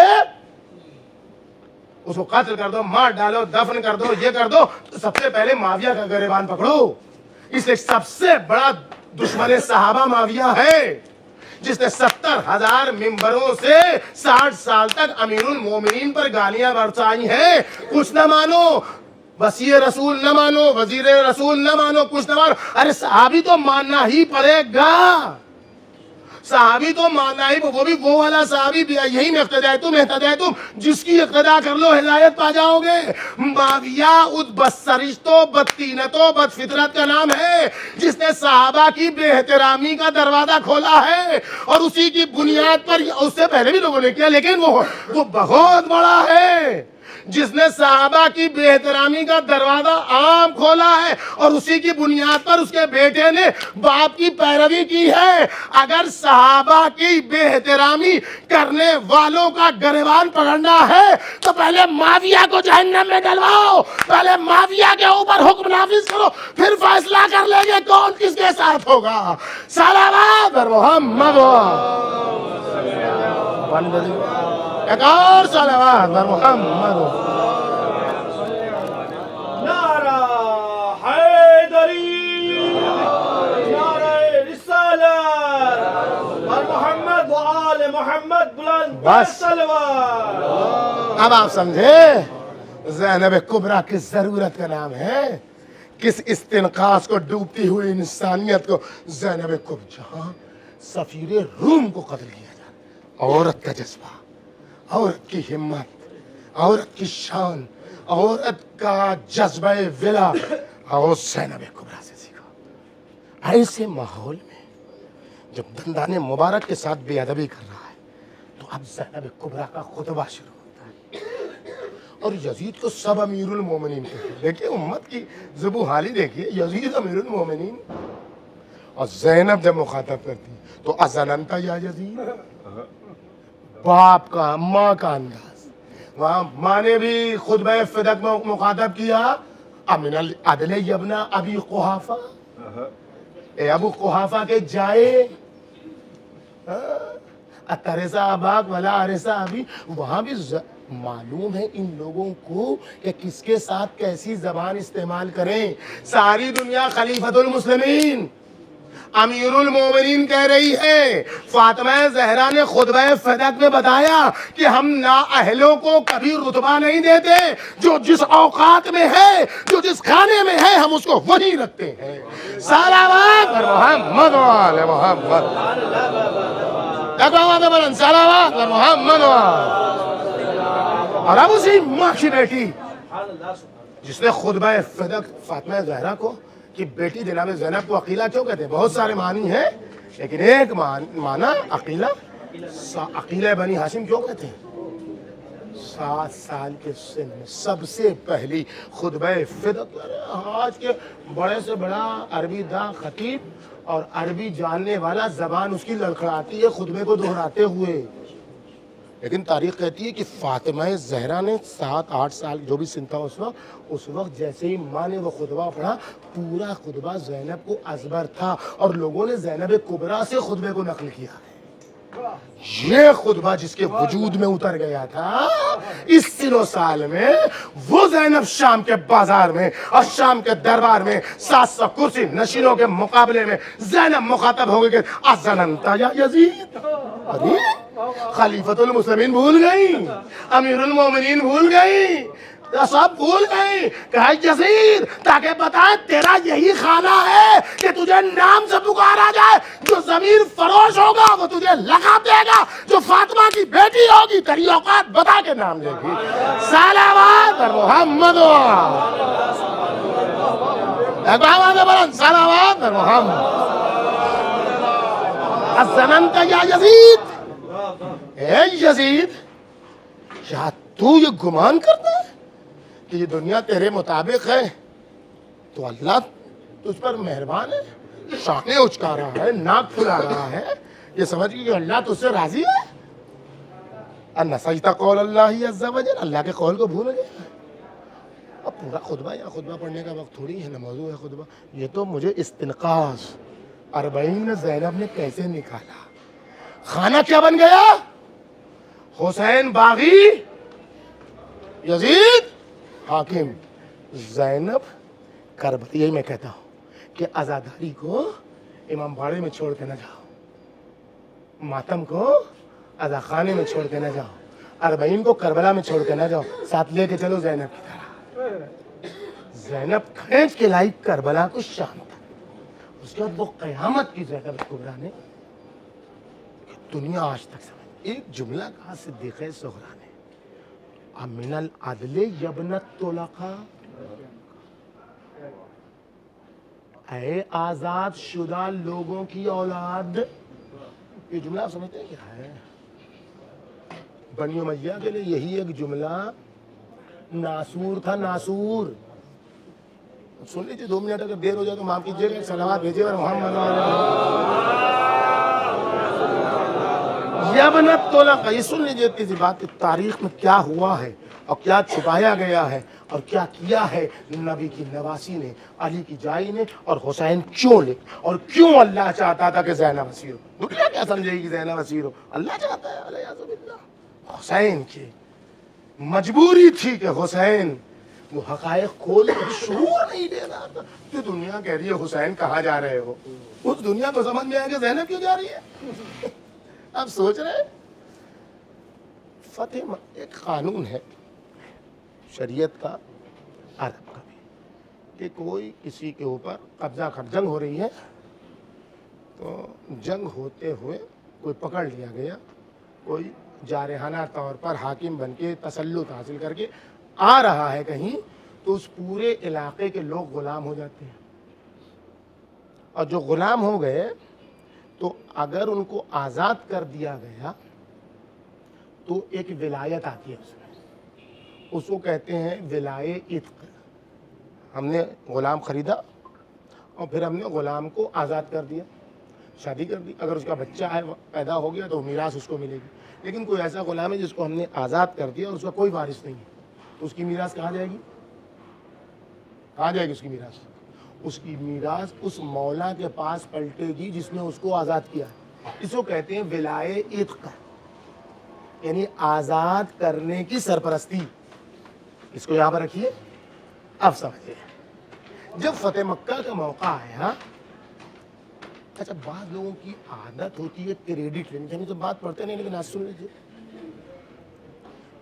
اس کو قتل کر دو, مار ڈالو, دفن کر دو, یہ کر دو, تو سب سے پہلے معاویہ کا گریبان پکڑو. اس لیے سب سے بڑا دشمن صحابہ معاویہ ہے, جس نے 70,000 ممبروں سے 60 سال تک امیر المومنین پر گالیاں برسائی ہیں. کچھ نہ مانو, وسیع رسول نہ مانو, وزیر رسول نہ مانو, کچھ نہ مانو, ارے صحابی تو ماننا ہی پڑے گا. صحابی تو ماننا ہی, وہ بھی وہ والا صحابی بھی, یہی میں اقتداء تم جس کی اقتداء کر لو ہدایت پا جاؤ گے. معاویہ اس بدسرشتوں, بدطینتوں, بدفطرت کا نام ہے جس نے صحابہ کی بے احترامی کا دروازہ کھولا ہے, اور اسی کی بنیاد پر, اس سے پہلے بھی لوگوں نے کیا, لیکن وہ بہت بڑا ہے جس نے صحابہ کی بے احترامی کا دروازہ عام کھولا ہے, اور اسی کی بنیاد پر اس کے بیٹے نے باپ کی پیروی کی ہے. اگر صحابہ کی بے احترامی کرنے والوں کا گریبان پکڑنا ہے تو پہلے معاویہ کو جہنم میں ڈلواؤ, پہلے معاویہ کے اوپر حکم نافذ کرو, پھر فیصلہ کر لیں گے کون کس کے ساتھ ہوگا. صلوات بر محمد. ایک اور صلوات بر محمد. نعرہ حیدری, نعرہ رسالت, بر محمد و آل محمد بلند بس. صلوات. اب آپ سمجھے زینب کبریٰ کس ضرورت کا نام ہے, کس استنقاص کو ڈوبتی ہوئی انسانیت کو. زینب کبریٰ, جہاں سفیر روم کو قتل کیا جا رہا, عورت کا جذبہ, عورت کی ہمت, عورت کی شان, عورت کا جذبہ ولا, اور زینب کبریٰ سے سیکھو. ایسے ماحول میں جب دندان مبارک کے ساتھ بے ادبی کر رہا ہے تو اب زینب کبریٰ کا خطبہ شروع ہوتا ہے, اور یزید کو سب امیر المومنین کہتے ہیں. دیکھیے امت کی زبو حالی دیکھیے, یزید امیر المومنین, اور زینب جب مخاطب کرتی تو ازننت یا یزید, باپ کا, ماں کا انداز. وہاں ماں نے بھی خطبہ فدق میں مخاطب کیا, امن العدل یبن ابی قحافہ, اے ابو قحافہ کے جائے, اترسا اباک ولا ارسا ابی. وہاں بھی معلوم ہے ان لوگوں کو کہ کس کے ساتھ کیسی زبان استعمال کریں. ساری دنیا خلیفۃ المسلمین امیر المومنین کہہ رہی ہے. فاطمہ زہرا نے خطبہ فدق میں بتایا کہ ہم نااہلوں کو کبھی رتبہ نہیں دیتے, جو جس اوقات میں ہے, جو جس کھانے میں ہے, ہم اس کو وہی رکھتے ہیں. صلوات بر محمد و آل محمد. صلوات بر محمد و آل. اور اب اسی ماں کی بیٹی جس نے خطبہ فدق فاطمہ زہرا کو کہ بیٹی جناب زینب کو عقیلہ کیوں کہتے ہیں, بہت سارے معنی ہیں, لیکن ایک معنی عقیلہ, عقیلہ بنی ہاشم کیوں کہتے ہیں. 7 سال کے سن میں سب سے پہلی خطبہ فدق. آج کے بڑے سے بڑا عربی داں خطیب اور عربی جاننے والا زبان اس کی لڑکھڑاتی ہے خطبے کو دہراتے ہوئے, لیکن تاریخ کہتی ہے کہ فاطمہ زہرا نے 7-8 سال جو بھی سن تھا اس وقت جیسے ہی ماں نے وہ خطبہ پڑھا, پورا خطبہ زینب کو ازبر تھا, اور لوگوں نے زینب کبریٰ سے خطبے کو نقل کیا. یہ خطبہ جس کے وجود میں اتر گیا تھا اس 3 سال میں, وہ زینب شام کے بازار میں اور شام کے دربار میں 700 کرسی نشینوں کے مقابلے میں زینب مخاطب ہو گئی کہ ازننت یا یزید. ارے خلیفۃ المسلمین بھول گئی, امیر المومنین بھول گئی, سب بھول گئی. کہا یزید تاکہ بتائے تیرا یہی خانہ ہے کہ تجھے نام سے پکارا جائے, جو ضمیر فروش ہوگا وہ تجھے لقب دے گا, جو فاطمہ کی بیٹی ہوگی تیری اوقات بتا کے نام لے گی. صلوات بر محمد. صلوات بر محمد. الزمن کا یا یزید، اے یزید کیا تو یہ گمان کرتا ہے کہ یہ دنیا تیرے مطابق ہے تو اللہ تجھ پر مہربان ہے، شانے اچکا رہا ہے، ناک پھلا رہا ہے، یہ سمجھ کہ اللہ تجھ سے راضی ہے؟ نسیت قول اللہ عز و جل، اللہ کے قول کو بھول گئے۔ اب پورا خطبہ یا خطبہ پڑھنے کا وقت تھوڑی ہے، نہ موضوع ہے خطبہ، یہ تو مجھے استنقاص 40 میں زینب نے کیسے نکالا، کھانا کیا بن گیا؟ حسین باغی، یزید حاکم، زینب کربلا۔ یہی میں کہتا ہوں کہ عزاداری کو امام باڑے میں چھوڑ کے نہ جاؤ، ماتم کو عزا خانے میں چھوڑ کے نہ جاؤ، 40 کو کربلا میں چھوڑ کے نہ جاؤ، ساتھ لے کے چلو زینب کی طرح۔ زینب کھینچ کے لائی کربلا کو شام تک، اس کے بعد وہ قیامت کی زینب کبریٰ نے دنیا آج تک سمجھ۔ ایک جملہ کہا صدیقہ صغریٰ نے، امن العدل یبن الطلقاء، اے آزاد شدہ لوگوں کی اولاد۔ یہ جملہ آپ سمجھتے ہیں کیا ہے؟ بنی امیہ کے لیے یہی ایک جملہ ناسور تھا، ناسور۔ سن لیجیے 2 منٹ، اگر دیر ہو جائے تو معاف کیجیے گا، صلوات بھیجیے اور محمد یبن الطلقاء۔ یہ سن لیجیے اتنی بات کہ تاریخ میں کیا ہوا ہے اور کیا چھپایا گیا ہے اور کیا کیا ہے نبی کی نواسی نے، علی کی جائی نے، اور حسین کیوں لے، اور کیوں اللہ چاہتا تھا کہ زینب اسیر ہو۔ دنیا کیا سمجھے گی کہ زینب اسیر ہو؟ اللہ چاہتا ہے، علیہ باللہ۔ حسین کی مجبوری تھی کہ حسین وہ حقائق کھول کر شعور نہیں دے رہا تھا۔ جو دنیا کہہ رہی ہے حسین کہاں جا رہے ہو، اس دنیا کو سمجھ میں آئے کہ زینب کیوں جا رہی ہے؟ آپ سوچ رہے ہیں؟ فتح ایک قانون ہے شریعت کا، عرب کا بھی، کہ کوئی کسی کے اوپر قبضہ کر، جنگ ہو رہی ہے تو جنگ ہوتے ہوئے کوئی پکڑ لیا گیا، کوئی جارحانہ طور پر حاکم بن کے تسلط حاصل کر کے آ رہا ہے کہیں، تو اس پورے علاقے کے لوگ غلام ہو جاتے ہیں، اور جو غلام ہو گئے تو اگر ان کو آزاد کر دیا گیا تو ایک ولایت آتی ہے، اس کو کہتے ہیں ولائے عتق۔ ہم نے غلام خریدا اور پھر ہم نے غلام کو آزاد کر دیا، شادی کر دی، اگر اس کا بچہ ہے پیدا ہو گیا تو میراث اس کو ملے گی۔ لیکن کوئی ایسا غلام ہے جس کو ہم نے آزاد کر دیا اور اس کا کوئی وارث نہیں ہے، تو اس کی میراث کہاں جائے گی؟ کہاں جائے گی اس کی میراث؟ اس کی میراث اس مولا کے پاس پلٹے گی جس نے اس کو آزاد کیا ہے۔ اس کو کہتے ہیں ولائے عتق، یعنی آزاد کرنے کی سرپرستی۔ اس کو یہاں پر رکھیے، اب سمجھیے۔ جب فتح مکہ کا موقع آیا، اچھا بعض لوگوں کی عادت ہوتی ہے کریڈٹ لینے کی، ہم تو بات پڑھتے نہیں لیکن آج سن لیجیے،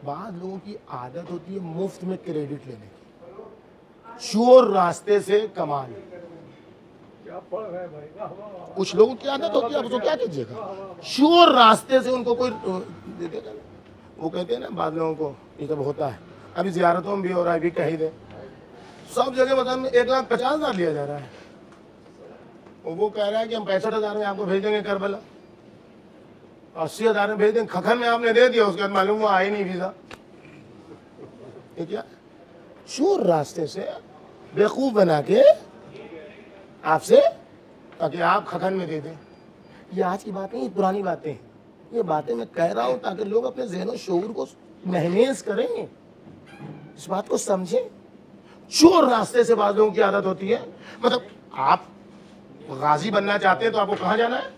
بعض لوگوں کی عادت ہوتی ہے مفت میں کریڈٹ لینے کی، شور راستے سے کمال۔ کیا پڑھ رہے ہیں بھائی، واہ واہ واہ۔ کچھ لوگوں کی عادت ہوتی ہے، آپ اس کو کیا کیجیے گا، شور راستے سے ان کو کوئی دے دے گا۔ وہ کہتے ہیں نا بعض لوگوں کو یہ سب ہوتا ہے، ابھی زیارتوں میں بھی ہو رہا ہے، بھی کہیں دے، سب جگہ مطلب 1,50,000 لیا جا رہا ہے، اور وہ کہہ رہا ہے کہ ہم 65,000 میں آپ کو بھیج دیں گے کربلا، 80,000 میں بھیج دیں گے، کھکھر میں آپ نے دے دیا، اس کے بعد معلوم ہوا آئے نہیں ویزا۔ یہ کیا شور راستے سے بیوقوف بنا کے آپ سے، تاکہ آپ کھکھر میں دے دیں۔ یہ آج کی باتیں، یہ پرانی باتیں ہیں، یہ باتیں میں کہہ رہا ہوں تاکہ لوگ اپنے ذہن و شعور کو مہمیز کریں، اس بات کو سمجھیں۔ شور راستے سے بعض لوگوں کی عادت ہوتی ہے، مطلب آپ غازی بننا چاہتے ہیں تو آپ کو کہاں جانا ہے؟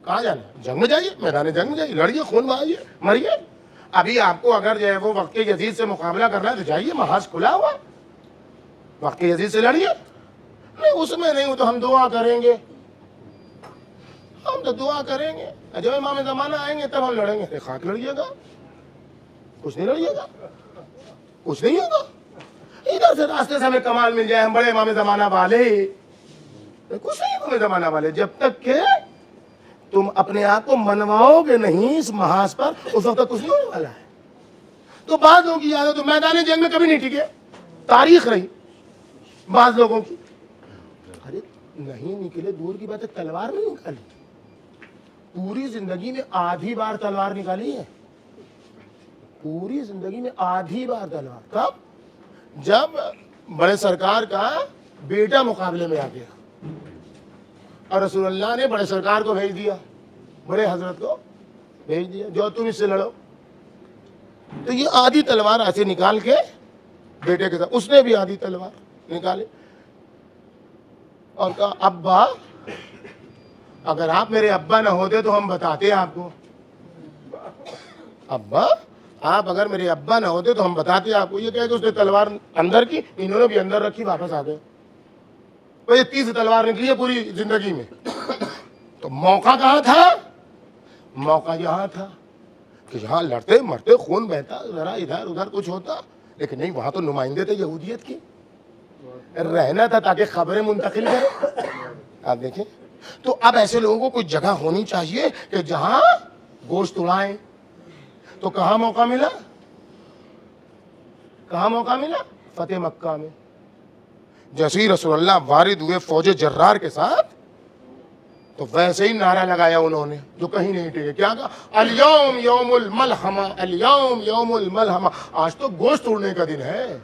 کہاں جانا ہے؟ جنگ میں جائیے، میدان جنگ میں جائیے، لڑیے، خون بہائیے، مریے۔ ابھی آپ کو اگر جو ہے وہ وقت یزید سے مقابلہ کرنا ہے تو جائیے، محاذ کھلا ہوا، وقت یزید سے لڑیے۔ نہیں اس میں نہیں ہو تو ہم دعا کریں گے، ہم تو دعا کریں گے، جب امام زمانہ آئیں گے تب ہم لڑیں گے۔ خاک لڑیے گا، کچھ نہیں لڑیے گا، کچھ نہیں ہوگا۔ ادھر سے راستے سے ہمیں کمال مل جائے، ہم بڑے امام زمانہ والے، کچھ نہیں امام زمانہ والے، جب تک کہ تم اپنے آپ کو منواؤ گے نہیں اس محاذ پر، اس وقت تک کچھ نہیں ہونے والا ہے۔ تو بعض لوگوں کی عادت تو میدان جنگ میں کبھی نہیں ٹکے، تاریخ رہی بعض لوگوں کی، ارے نہیں نکلے دور کی بات ہے، تلوار نہیں نکالی، پوری زندگی میں آدھی بار تلوار نکالی ہے, پوری زندگی میں آدھی بار تلوار. کب؟ جب بڑے سرکار کا بیٹا مقابلے میں آ گیا اور رسول اللہ نے بڑے سرکار کو بھیج دیا, بڑے حضرت کو بھیج دیا, جو تم اس سے لڑو. تو یہ آدھی تلوار ایسے نکال کے بیٹے کے ساتھ, اس نے بھی آدھی تلوار نکالی اور کہا ابا اگر آپ میرے ابا نہ ہوتے تو ہم بتاتے آپ کو, ابا آپ اگر میرے ابا نہ ہوتے تو ہم بتاتے آپ کو. یہ کہہ کہ اس نے تلوار اندر کی, انہوں نے بھی اندر رکھی, واپس آ گئے. تو یہ 30 تلوار نکلی ہے پوری زندگی میں. تو موقع کہاں تھا؟ موقع یہاں تھا کہ جہاں لڑتے مرتے خون بہتا, ذرا ادھر ادھر کچھ ہوتا, لیکن نہیں, وہاں تو نمائندے تھے یہودیت کی, رہنا تھا تاکہ خبریں منتقل کریں. آپ دیکھیں, تو اب ایسے لوگوں کو کوئی جگہ ہونی چاہیے کہ جہاں گوشت اڑائیں. تو کہاں موقع ملا؟ کہاں موقع ملا؟ فتح مکہ میں. جیسے ہی رسول اللہ وارد ہوئے فوج جرار کے ساتھ, تو ویسے ہی نعرہ لگایا انہوں نے جو کہیں نہیں ٹکے. کیا کہا؟ الیوم یوم الملحمہ, الیوم یوم الملحمہ. آج تو گوشت اڑنے کا دن ہے,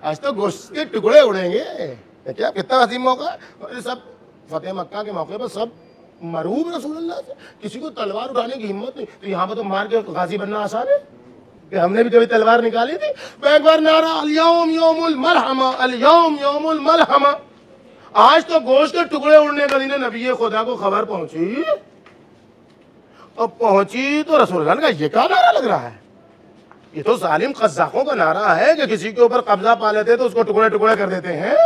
آج تو گوشت کے ٹکڑے اڑیں گے. کیا کتنا عظیم موقع ہے. سب فتح مکہ کے موقع پر سب مرعوب رسول اللہ سے, کسی کو تلوار اٹھانے کی ہمت نہیں. تو یہاں پر تو مار کے غازی بننا آسان ہے کہ ہم نے بھی کبھی تلوار نکالی تھی. ایک بار نعرہ الیوم یوم الملحمہ, الیوم یوم الملحمہ. آج تو گوشت کے ٹکڑے اڑنے کا دن ہے. نبی خدا کو خبر پہنچی, اور پہنچی تو رسول اللہ نے کہا یہ کیا نعرہ لگ رہا ہے؟ یہ تو ظالم قزاقوں کا نعرہ ہے کہ کسی کے اوپر قبضہ پا لیتے تو اس کو ٹکڑے ٹکڑے کر دیتے ہیں.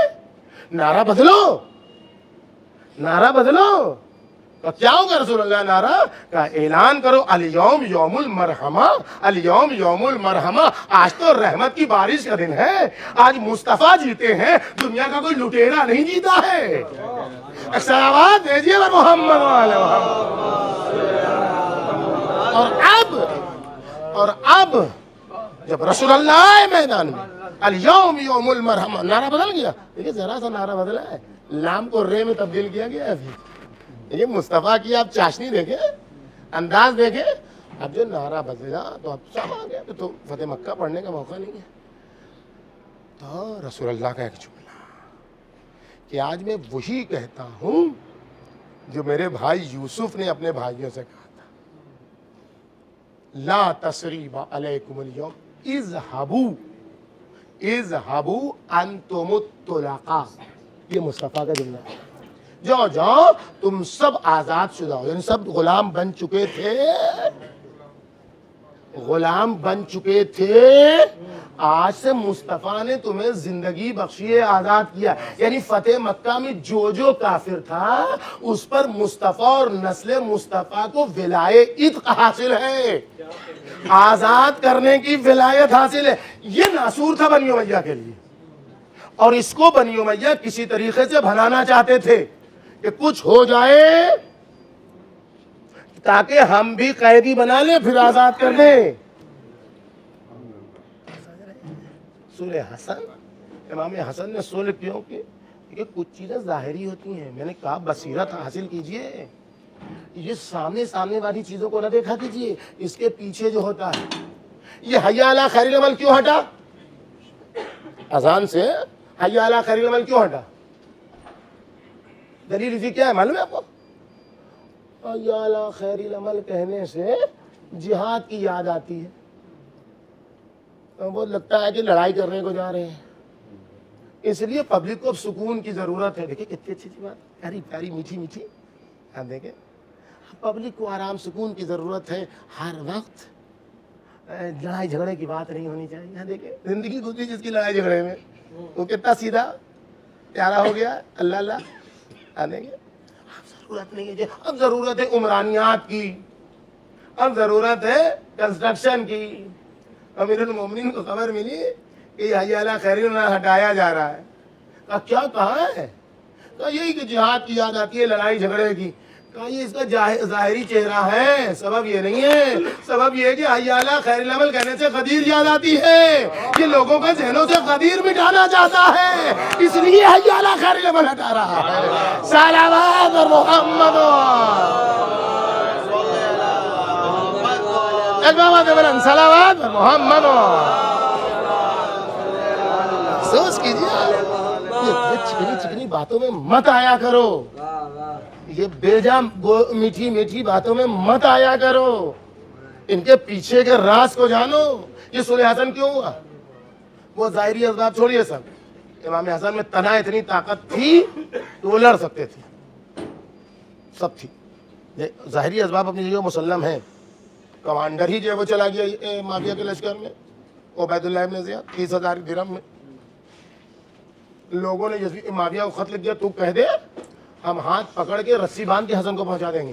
نعرہ بدلو, نعرہ بدلو. تو کیا ہوگا رسول اللہ نعرہ کا اعلان کرو, الیوم یوم المرحمہ, الیوم یوم المرحمہ. آج تو رحمت کی بارش کا دن ہے, آج مصطفیٰ جیتے ہیں, دنیا کا کوئی لٹیرا نہیں جیتا ہے. صلوات بھیجیے محمد والے محمد. اور اب جب رسول اللہ آئے میدان میں, الیوم یوم المرحمہ, نعرہ بدل گیا. دیکھیے ذرا سا نعرہ بدلا ہے, لام کو رے میں تبدیل کیا گیا ہے. ابھی یہ مصطفیٰ کی آپ چاشنی دیکھیں, انداز دیکھیں. اب جو نعرہ بدلا تو اب سب آ گیا, تو فتح مکہ پڑھنے کا موقع نہیں ہے. تو رسول اللہ کا ایک جملہ کہ آج میں وہی کہتا ہوں جو میرے بھائی یوسف نے اپنے بھائیوں سے کہا تھا, لا تثریب علیکم اليوم اذهبوا اذهبوا انتم الطلقاء. یہ مصطفیٰ کا جملہ ہے. جاؤ جاؤ تم سب آزاد شدہ ہو, یعنی سب غلام بن چکے تھے, غلام بن چکے تھے. آج سے مصطفیٰ نے تمہیں زندگی بخشی, آزاد کیا. یعنی فتح مکہ میں جو جو کافر تھا اس پر مصطفیٰ اور نسل مصطفیٰ کو ولایت حاصل ہے, آزاد کرنے کی ولایت حاصل ہے. یہ ناصور تھا بنی امیہ کے لیے, اور اس کو بنی امیہ کسی طریقے سے بھلانا چاہتے تھے کہ کچھ ہو جائے تاکہ ہم بھی قیدی بنا لیں پھر آزاد کر دیں. سورہ حسن, امام حسن نے سولہ کیوں کہ کچھ چیزیں ظاہری ہوتی ہیں. میں نے کہا بصیرت حاصل کیجئے, یہ سامنے والی چیزوں کو نہ دیکھا کیجئے, اس کے پیچھے جو ہوتا ہے. یہ حی علی خیر العمل کیوں ہٹا؟ اذان سے حی علی خیر العمل کیوں ہٹا؟ دلیل اسی کیا ہے معلوم ہے آپ کو؟ حی علی خیر العمل کہنے سے جہاد کی یاد آتی ہے. وہ لگتا ہے کہ لڑائی کرنے کو جا رہے ہیں, اس لیے پبلک کو سکون کی ضرورت ہے. دیکھیں کتنی اچھی بات, پیاری پیاری میٹھی میٹھی. آپ دیکھیں پبلک کو آرام سکون کی ضرورت ہے. ہر وقت لڑائی جھگڑے کی بات نہیں ہونی چاہیے. دیکھیں زندگی گزری جس کی لڑائی جھگڑے میں, وہ کتنا سیدھا پیارا ہو گیا. اللہ اللہ. دیکھیں اب ضرورت نہیں ہے, اب ضرورت ہے عمرانیات کی, اب ضرورت ہے کنسٹرکشن کی. امیر المومنین کو خبر ملی کہ حی علی خیر العمل ہٹایا جا رہا ہے. کیا کہا ہے؟ کہا یہی کہ جہاد کی یاد آتی ہے, لڑائی جھگڑے کی. کہا یہ اس کا ظاہری چہرہ ہے, سبب یہ نہیں ہے. سبب یہ ہے کہ حی علی خیر العمل کہنے سے غدیر یاد آتی ہے. یہ لوگوں کے ذہنوں سے غدیر مٹانا چاہتا ہے, اس لیے حی علی خیر العمل ہٹا رہا ہے. صلوات محمد. بابا بلند صلوات محمد. افسوس کیجیے یہ چکنی چکنی باتوں میں مت آیا کرو, یہ بیجا میٹھی میٹھی باتوں میں مت آیا کرو, ان کے پیچھے کے راز کو جانو. یہ صلح حسن کیوں ہوا؟ وہ ظاہری اسباب چھوڑیے سب, امام حسن میں تنہا اتنی طاقت تھی کہ وہ لڑ سکتے تھے, سب تھی. ظاہری اسباب اپنی جگہ مسلم ہیں. کمانڈر ہی جو ہے وہ چلا گیا معاویہ کے لشکر میں, عبید اللہ ابن زیاد, 30,000 درہم میں. لوگوں نے جیسے معاویہ کو خط لکھ دیا, تو کہہ دے ہم ہاتھ پکڑ کے رسی باندھ کے حسن کو پہنچا دیں گے.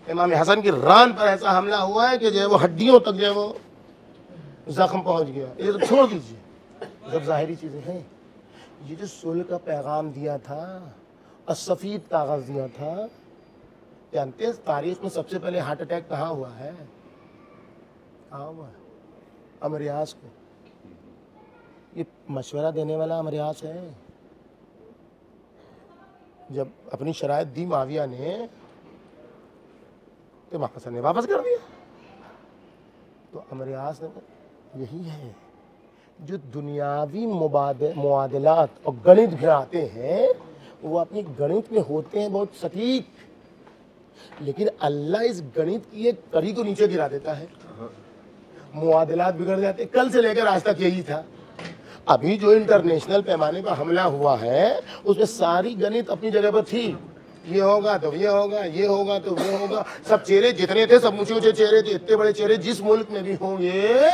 امام حسن کی ران پر ایسا حملہ ہوا ہے کہ جو ہے وہ ہڈیوں تک جو ہے وہ زخم پہنچ گیا. یہ تو چھوڑ دیجیے, جب ظاہری چیزیں ہیں. یہ جو صلح کا پیغام دیا تھا اور سفید کاغذ دیا تھا, جانتے ہیں تاریخ میں سب سے پہلے ہارٹ اٹیک کہاں ہوا ہے؟ کہاں ہوا ہے؟ امریاس کو. یہ مشورہ دینے والا امریاس ہے. جب اپنی شرائط دی معاویہ نے تو امام حسن نے واپس کر دیا. تو امریاس نے یہی ہے جو دنیاوی معادلات اور گنت بھی آتے ہیں, وہ اپنی گنت میں ہوتے ہیں بہت سٹیک, لیکن اللہ اس گنت کی ایک کڑی کو نیچے گرا دیتا ہے, معادلات بگڑ جاتے. کل سے لے کر آج تک یہی تھا. ابھی جو انٹرنیشنل پیمانے پر حملہ ہوا ہے اس میں ساری گنت اپنی جگہ پر تھی. یہ ہوگا تو یہ ہوگا, یہ ہوگا تو یہ ہوگا. سب چہرے جتنے تھے سب اونچے اونچے چہرے تھے, اتنے بڑے چہرے جس ملک میں بھی ہوں گے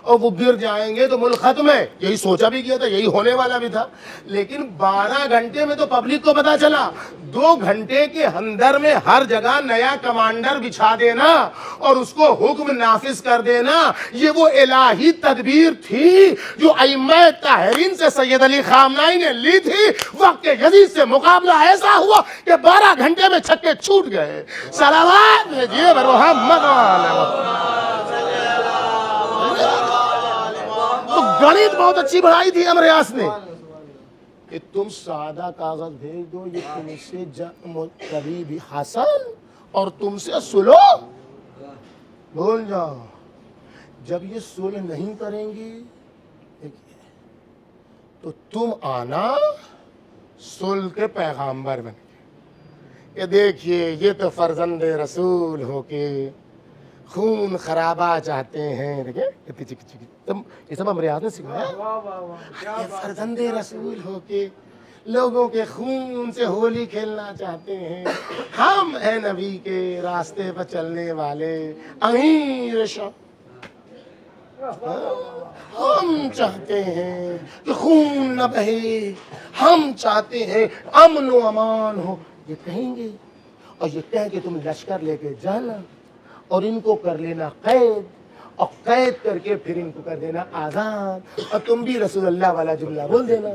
اور وہ گر جائیں گے تو ملک ختم ہے. یہی سوچا بھی کیا تھا, یہی ہونے والا بھی تھا. لیکن 12 گھنٹے میں تو پبلک کو پتا چلا. 2 گھنٹے کے اندر میں ہر جگہ نیا کمانڈر بچھا دینا اور اس کو حکم نافذ کر دینا, یہ وہ الہی تدبیر تھی جو ائمہ طاہرین سے سید علی خامنائی نے لی تھی. وقت یزید سے مقابلہ ایسا ہوا کہ 12 گھنٹے میں چھکے چھوٹ گئے. صلوات بھیجیے محمد. تو گنت بہت اچھی بڑھائی تھی امریاس نے کہ تم سادہ کاغذ بھیج دو, یہ تم سے کبھی بھی حسن اور تم سے صلح بھول جاؤ. جب یہ صلح نہیں کریں گی تو تم آنا صلح کے پیغامبر بن کے کہ دیکھیے یہ تو فرزند رسول ہو کے خون خرابہ چاہتے ہیں. دیکھیں تم یہ سب امریاس نے سکھایا. یہ فرزند رسول ہو کے لوگوں کے خون سے ہولی کھیلنا چاہتے ہیں. ہم اے نبی کے راستے پر چلنے والے امیر شاہ, ہم چاہتے ہیں کہ خون نہ بہے, ہم چاہتے ہیں امن و امان ہو. یہ کہیں گے اور یہ کہہ کے تم لشکر لے کے جانا اور ان کو کر لینا قید, اور قید کر کے پھر ان کو کر دینا آزاد, اور تم بھی رسول اللہ والا جملہ بول دینا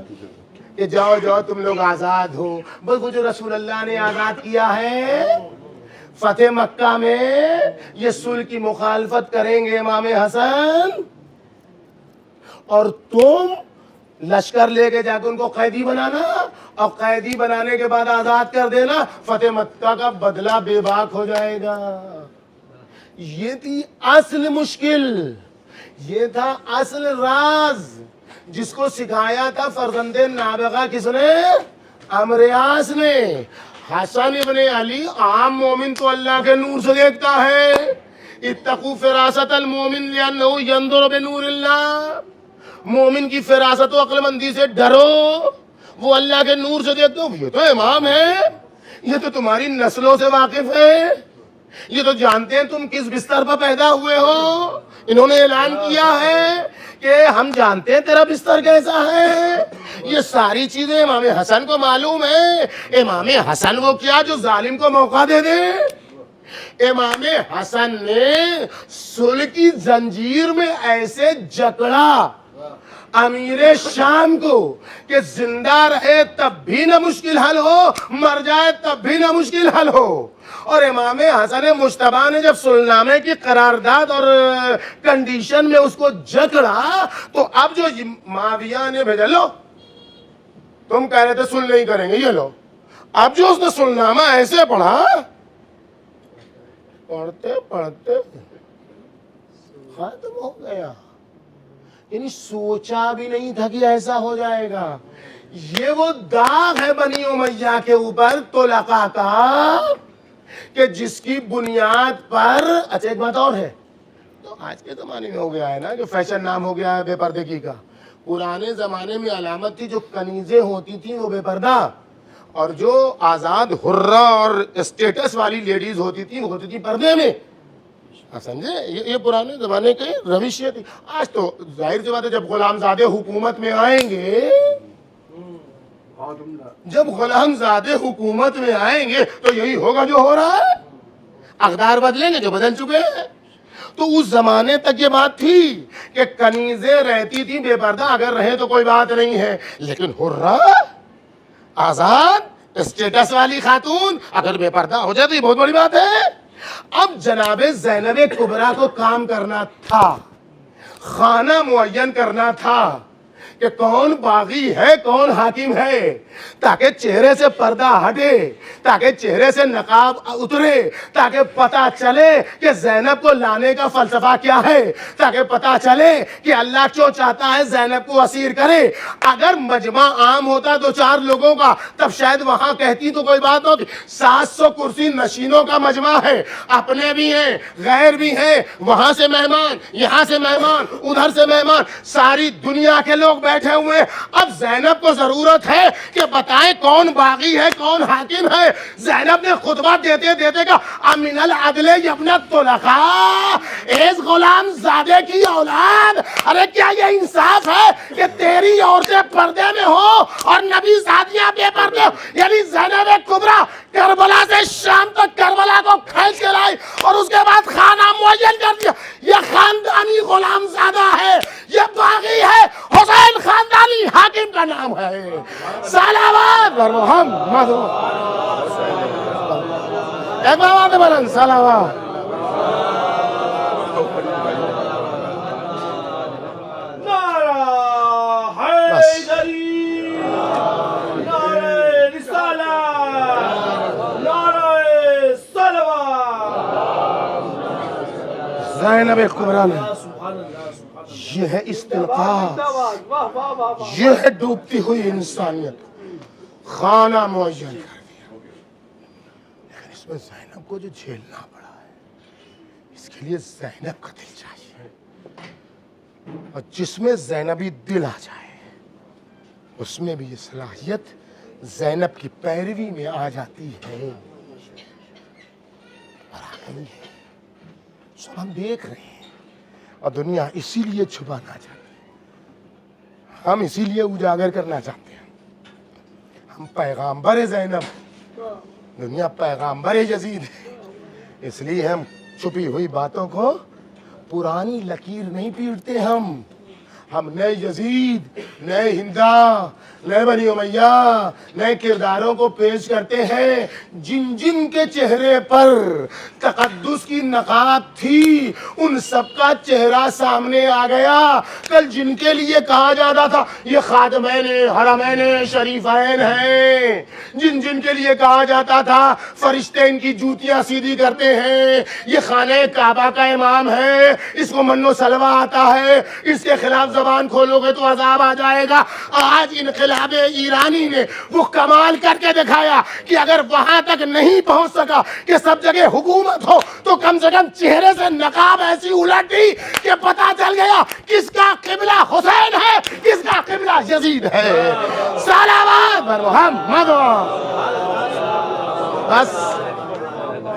کہ جاؤ جاؤ تم لوگ آزاد ہو. بس وہ جو رسول اللہ نے آزاد کیا ہے فتح مکہ میں, یہ صلح کی مخالفت کریں گے امام حسن, اور تم لشکر لے کے جا کے ان کو قیدی بنانا اور قیدی بنانے کے بعد آزاد کر دینا. فتح مکہ کا بدلہ بے باک ہو جائے گا. یہ تھی اصل مشکل, یہ تھا اصل راز جس کو سکھایا تھا فرزند نابغہ کس نے؟ امریاس نے. حسن ابن علی عام مومن تو اللہ کے نور سے دیکھتا ہے. اتقوا فراست المومن لأنه ينظر بنور اللہ. مومن کی فراست و عقل مندی سے ڈرو, وہ اللہ کے نور سے دیکھتے ہو. یہ تو امام ہے, یہ تو تمہاری نسلوں سے واقف ہے, یہ تو جانتے ہیں تم کس بستر پر پیدا ہوئے ہو. انہوں نے اعلان کیا ہے کہ ہم جانتے ہیں تیرا بستر کیسا ہے. یہ ساری چیزیں امام حسن کو معلوم ہے. امام حسن وہ کیا جو ظالم کو موقع دے دے. امام حسن نے صلح کی زنجیر میں ایسے جکڑا امیر شام کو کہ زندہ رہے تب بھی نہ مشکل حل ہو, مر جائے تب بھی نہ مشکل حل ہو. اور امام حسن مجتبیٰ نے جب صلح نامے کی قرارداد اور کنڈیشن میں اس کو جکڑا تو اب جو معاویہ نے بھیجا, لو تم کہہ رہے تھے صلح نہیں کریں گے, یہ لو. اب جو اس نے صلح نامہ ایسے پڑھا, پڑھتے پڑھتے ختم ہو گیا. یعنی سوچا بھی نہیں تھا کہ ایسا ہو جائے گا. یہ وہ داغ ہے بنی امیہ کے اوپر طلقاء کا کہ جس کی بنیاد پر. اچھا ایک بات اور ہے, تو آج کے زمانے میں ہو گیا ہے نا کہ فیشن نام ہو گیا ہے بے پردگی کا. پرانے زمانے میں علامت تھی, جو کنیزیں ہوتی تھیں وہ بے پردہ, اور جو آزاد حرہ اور اسٹیٹس والی لیڈیز ہوتی تھیں وہ ہوتی تھی پردے میں. سمجھے, یہ پرانے زمانے کی روش تھی. آج تو ظاہر سی بات ہے, جب غلام زادے حکومت میں آئیں گے, جب غلام زادے حکومت میں آئیں گے تو یہی ہوگا جو ہو رہا ہے. اقدار بدلیں گے جو بدل چکے ہیں. تو اس زمانے تک یہ بات تھی کہ کنیزیں رہتی تھی بے پردہ, اگر رہے تو کوئی بات نہیں ہے, لیکن حرہ آزاد اسٹیٹس والی خاتون اگر بے پردہ ہو جائے تو یہ بہت بڑی بات ہے. اب جناب زینب کبریٰ کو کام کرنا تھا, خانہ معین کرنا تھا کہ کون باغی ہے کون حاکم ہے, تاکہ چہرے سے پردہ ہٹے, تاکہ چہرے سے نقاب اترے, تاکہ پتہ چلے کہ زینب کو لانے کا فلسفہ کیا ہے, تاکہ پتہ چلے کہ اللہ کیوں چاہتا ہے زینب کو اسیر کرے. اگر مجمع عام ہوتا دو چار لوگوں کا تب شاید وہاں کہتی تو کوئی بات ہوتی. 700 کرسی نشینوں کا مجمع ہے, اپنے بھی ہیں غیر بھی ہیں, وہاں سے مہمان یہاں سے مہمان ادھر سے مہمان, ساری دنیا کے لوگ بیٹھے ہوئے. اب زینب کو ضرورت ہے کہ بتائیں کون باغی ہے کون حاکم ہے. زینب نے خطبہ دیتے دیتے کہا, امن العدل یبن الطلقاء, ایز غلام زادے کی اولاد, ارے کیا یہ انصاف ہے کہ تیری عورتیں پردے میں ہو اور نبی زادیاں بے پردے ہو. یعنی زینب کبریٰ کربلا سے شام تک کربلا کو کھینچ کے لائی اور اس کے بعد خانہ معین کر دیا. یہ خاندانی غلام زادہ ہے, یہ باغی ہے, حسین خاندانی حاکم کا نام ہے. صلوات بر محمد. ایک بات بلند صلوات. نعرہ حیدری, نعرہ رسالت, نعرہ صلوات. زینب کبریٰ نے سبحان اللہ, سبحان اللہ. یہ ہے استنقاذ, واہ واہ واہ واہ. یہ ہے ڈوبتی ہوئی انسانیت, خانہ معین کر دیا. لیکن اس میں زینب کو جو جھیلنا پڑا ہے, اس کے لیے زینب کا دل چاہیے, اور جس میں زینبی دل آ جائے اس میں بھی یہ صلاحیت زینب کی پیروی میں آ جاتی ہے. اور آ گئی ہے, سب ہم دیکھ رہے ہیں, اور دنیا اسی لیے چھپانا چاہتی ہے, ہم اسی لیے اجاگر کرنا چاہتے ہیں. ہم پیغامبر زینب, دنیا پیغامبر یزید ہے, اس لیے ہم چھپی ہوئی باتوں کو, پرانی لکیر نہیں پیٹتے. ہم نئے یزید, نئے ہندا, نئے بنی امیہ, نئے کرداروں کو پیش کرتے ہیں. جن جن کے چہرے پر تقدس کی نقاب تھی ان سب کا چہرہ سامنے آ گیا. کل جن کے لیے کہا جاتا تھا یہ خادمین حرمین شریفین ہیں, جن جن کے لیے کہا جاتا تھا فرشتے ان کی جوتیاں سیدھی کرتے ہیں, یہ خانہ کعبہ کا امام ہے, اس کو من و سلوہ آتا ہے, اس کے خلاف زبان کھولو گے تو عذاب آ جائے گا. آج انقلاب ایرانی نے وہ کمال کر کے دکھایا کہ اگر وہاں تک نہیں پہنچ سکا کہ سب جگہ حکومت ہو تو کم سے کم چہرے سے نقاب ایسی الٹ دی کہ پتا چل گیا کس کا قبلہ حسین ہے کس کا قبلہ یزید ہے. صلوات بر محمد.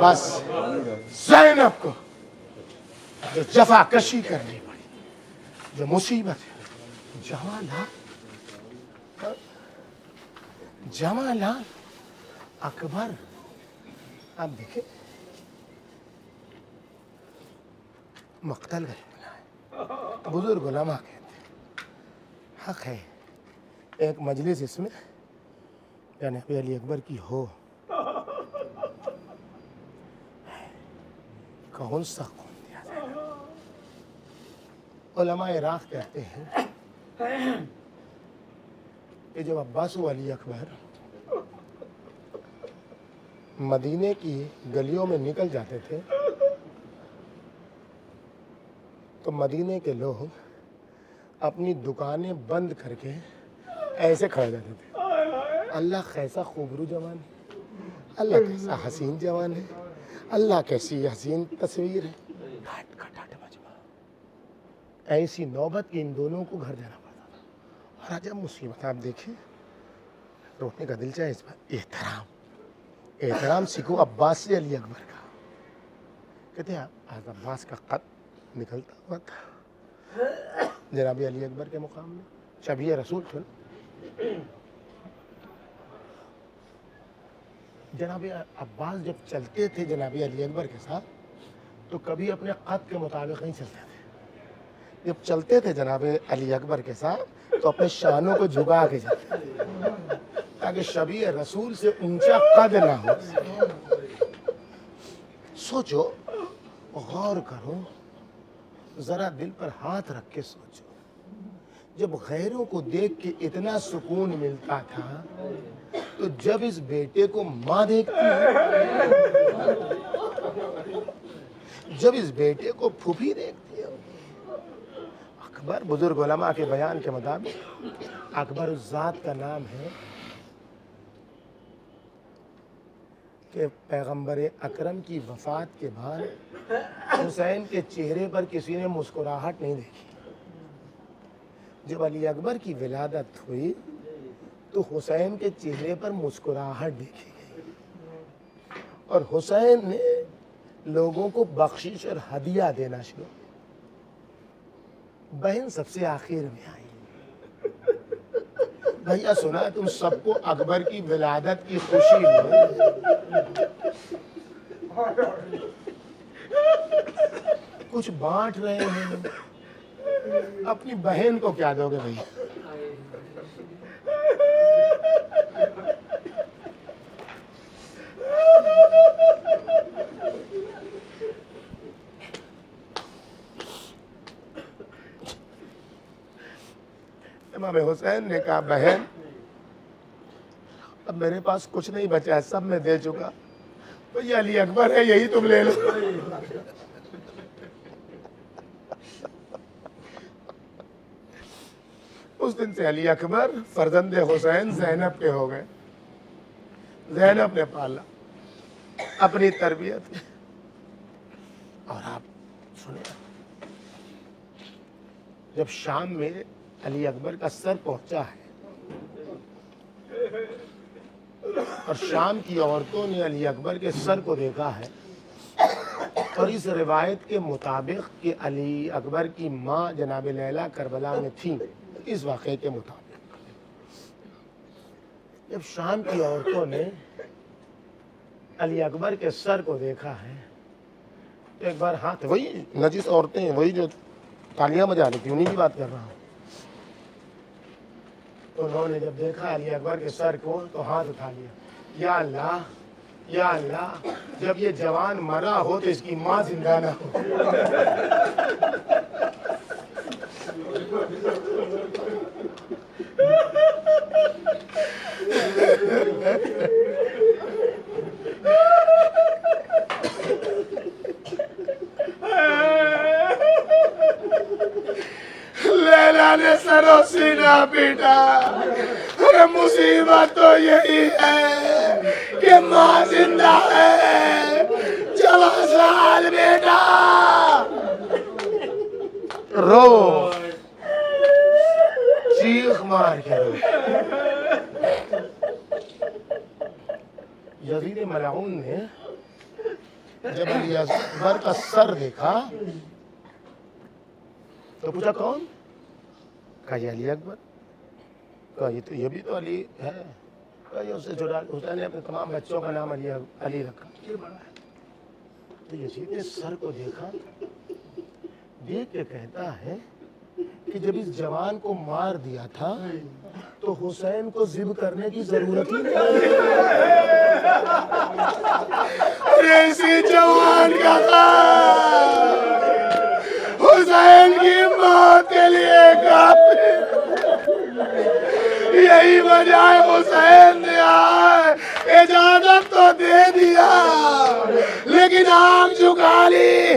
بس زینب کو جو جفا کشی کرنی پڑی, جو مصیبت ہے, جمالان اکبر. اب دیکھیں مقتل گئے, بزرگ علماء کہتے ہیں حق ہے ایک مجلس اس میں جناب علی اکبر کی ہو, کون سا خون دیا جائے. علماء عراق کہتے ہیں کہ جب عباس و علی اکبر مدینے کی گلیوں میں نکل جاتے تھے تو تو مدینے کے لوگ اپنی دکانیں بند کر کے ایسے کھڑے رہتے تھے، اللہ کیسا خوبرو جوان ہے، اللہ کیسا حسین جوان ہے، اللہ کیسی حسین تصویر ہے. ٹھاٹ کھٹاٹ مجمع. ایسی نوبت کہ ان دونوں کو گھر جانا پڑتا تھا. اور عجب مصیبت آپ دیکھیں، روکنے کا دل چاہے اس پر احترام سکھو عباس سے علی اکبر کا. کہتے ہیں آج عباس کا خط نکلتا ہوا تھا جناب علی اکبر کے مقام میں. شبیہ رسول تھے. جناب عباس جب چلتے تھے جناب علی اکبر کے ساتھ تو کبھی اپنے قد کے مطابق نہیں چلتے تھے. جب چلتے تھے جناب علی اکبر کے ساتھ تو اپنے شانوں کو جھکا کے چلتے تھے تاکہ شبیہ رسول سے اونچا قد نہ ہو. سوچو، غور کرو، ذرا دل پر ہاتھ رکھ کے سوچو، جب غیروں کو دیکھ کے اتنا سکون ملتا تھا تو جب اس بیٹے کو ماں دیکھتی ہے، جب اس بیٹے کو پھوپھی دیکھتی ہے. اکبر بزرگ علماء کے بیان کے مطابق اکبر اس ذات کا نام ہے کہ پیغمبر اکرم کی وفات کے بعد حسین کے چہرے پر کسی نے مسکراہٹ نہیں دیکھی. جب علی اکبر کی ولادت ہوئی تو حسین کے چہرے پر مسکراہٹ دیکھی گئی اور حسین نے لوگوں کو بخشش اور ہدیہ دینا شروع کیا. بہن سب سے آخر میں آئی. بھیا سنا تم سب کو اکبر کی ولادت کی خوشی میں کچھ بانٹ رہے ہیں، اپنی بہن کو کیا دو گے بھائی؟ امام حسین نے کہا بہن اب میرے پاس کچھ نہیں بچا ہے، سب میں دے چکا. یہ علی اکبر ہے، یہی تم لے لو. اس دن سے علی اکبر فرزند حسین زینب کے ہو گئے. زینب نے پالا اپنی تربیت. اور آپ سنیں، جب شام میں علی اکبر کا سر پہنچا ہے اور شام کی عورتوں نے علی اکبر کے سر کو دیکھا ہے، اور اس روایت کے مطابق کہ علی اکبر کی ماں جناب لیلا کربلا میں تھیں، اس واقعے کے مطابق جب شام کی عورتوں نے علی اکبر کے سر کو دیکھا ہے تو ایک بار ہاتھ، وہی نجس عورتیں وہی جو تالیاں بجا رہی تھی، انہیں کی بات کر رہا ہوں. انہوں نے جب دیکھا علی اکبر کے سر کو تو ہاتھ اٹھا لیا. یا اللہ، یا اللہ، جب یہ جوان مرا ہو تو اس کی ماں زندہ نہ ہو. لیلا نے سر و سینہ پیٹا. ارے مصیبت تو یہی ہے کہ ماں زندہ ہے. 14 سال بیٹا رو، چیخ مار کے رو. یزید ملعون نے جب علی اکبر کا سر دیکھا تو پوچھا کون؟ کہا یہ علی اکبر. کہا یہ بھی تو علی ہے. کہا یہ اس سے چھوٹا. حسین نے اپنے تمام بچوں کا نام علی رکھا، یہ بڑا ہے. تو یزید نے سر کو دیکھا، دیکھ کے کہتا ہے کہ جب اس جوان کو مار دیا تھا تو حسین کو ذبح کرنے کی ضرورت ہی نہیں. اسی جوان کا حسین کی موت کے لیے کافی. یہی وجہ ہے حسین نے اجازت تو دے دیا لیکن آنکھ جھکا لی.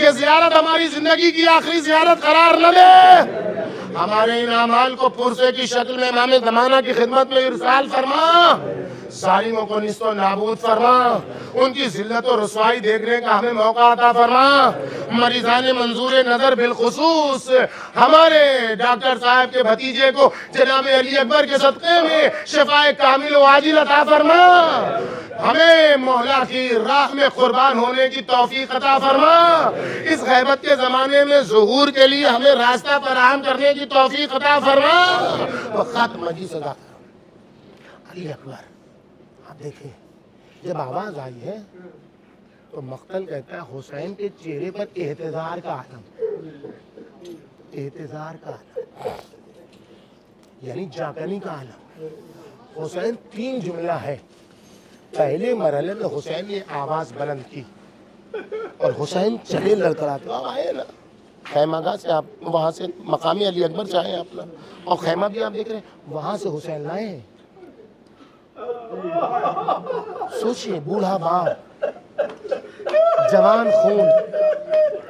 یہ زیارت ہماری زندگی کی آخری زیارت قرار نہ دے. ہمارے ان اعمال کو پرسے کی شکل میں امام زمانہ کی خدمت میں ارسال فرما. ظالموں کو نیست و نابود فرما. ان کی ذلت و رسوائی دیکھنے کا ہمیں موقع عطا فرما. مریضان منظور نظر بالخصوص ہمارے ڈاکٹر صاحب کے بھتیجے کو جناب علی اکبر کے صدقے میں شفاء کامل و عاجل عطا فرما. ہمیں مولا کی راہ میں قربان ہونے کی توفیق عطا فرما. اس غیبت کے زمانے میں ظہور کے لیے ہمیں راستہ فراہم کرنے کی توفیق عطا فرما. تو ختم مجید صدا علی اکبر. آپ دیکھیں جب آواز آئی ہے تو مقتل کہتا ہے حسین کے چہرے پر احتضار کا عالم. احتضار کا عالم یعنی جاکنی کا عالم. حسین 3 جملہ ہے. پہلے مرحلے میں حسین نے آواز بلند کی اور حسین چلے لڑکڑاتے. آپ آئے نا خیمہ گاہ سے, آپ وہاں سے مقامی علی اکبر سے آئے اپنا, اور خیمہ بھی آپ دیکھ رہے ہیں وہاں سے حسین لائے ہیں. سوچئے بوڑھا باپ جوان خون.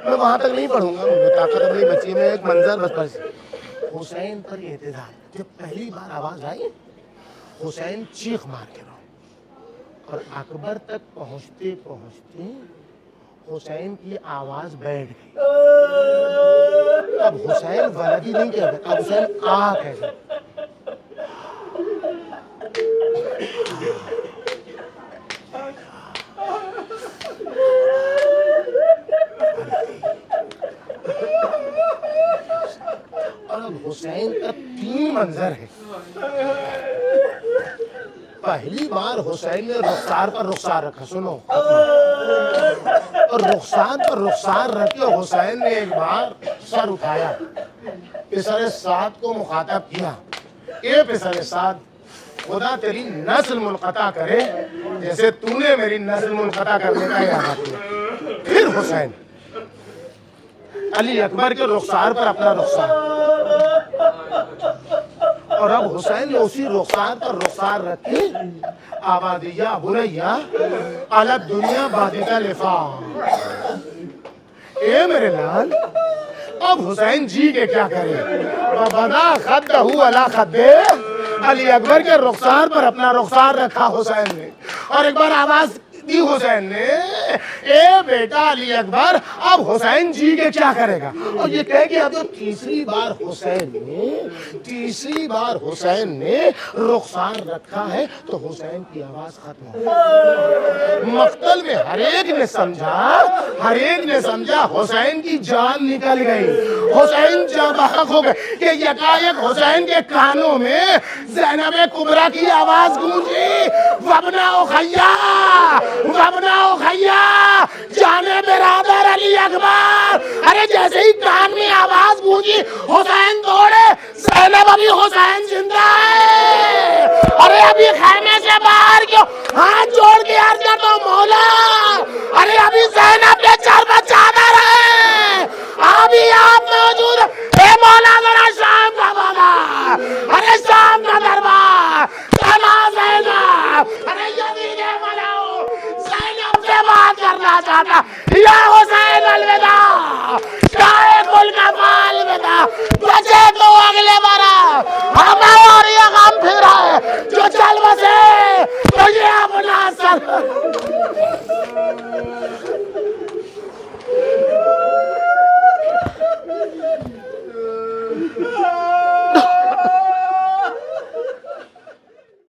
میں وہاں تک نہیں پڑھوں گا, مجھے طاقت اب نہیں بچی. میں ایک منظر بس پر حسین پر اعتدال. جب پہلی بار آواز آئی حسین چیخ مار کے رو, اور اکبر تک پہنچتے پہنچتے حسین کی آواز بیٹھ گئی. اب حسین ولدی نہیں کہتا, اب حسین آہ کہتا. اور اب حسین کا 3 منظر ہے. پہلی بار حسین نے رخسار پر رخسار رکھا. سنو, اور رخسار پر رخسار رکھ کے حسین نے ایک بار سر اٹھایا, پسر سعد کو مخاطب کیا. اے پسر سعد, خدا تیری نسل منقطع کرے جیسے تو نے میری نسل منقطع کرنے کا ارادہ کیا. پھر حسین علی اکبر کے رخسار پر اپنا رخسار, اور اب حسین نے اسی رخسار پر رخسار رکھی. آبادیہ بنیا علت دنیا بادیہ لفا. اے میرے لال, اب حسین جی کے کیا کرے. بنا خدہ علی خدے, علی اکبر کے رخسار پر اپنا رخسار رکھا حسین نے, اور ایک بار آواز دی حسین نے, اے بیٹا علی اکبر, اب حسین جی کے کیا کرے گا. اور یہ کہہ کہ اب تیسری بار حسین نے رخسار رکھا ہے تو حسین کی آواز ختم ہو گئی. مقتل میں ہر ایک نے سمجھا حسین کی جان نکل گئی, حسین جاں بحق ہو گئے. کہ یکایک حسین کے کانوں میں زینب کبریٰ کی آواز گونجی, وابنا خیا جانے برادر علی اکبر. ارے جیسے ہی کان میں آواز گونجی حسین دوڑے, زینب ابھی حسین زندہ ہے. ارے ابھی خیمے سے باہر کیوں ہاتھ جوڑ کے عرض کر دو مولا, ارے ابھی زینب کے سر پر چادر ہے, ابھی آپ موجود ہیں. اے مولا ذرا شام کا بابا, ارے شام کا دربار, سنا زینب, ارے یزید ملاؤ زینب سے بات کرنا چاہتا. یا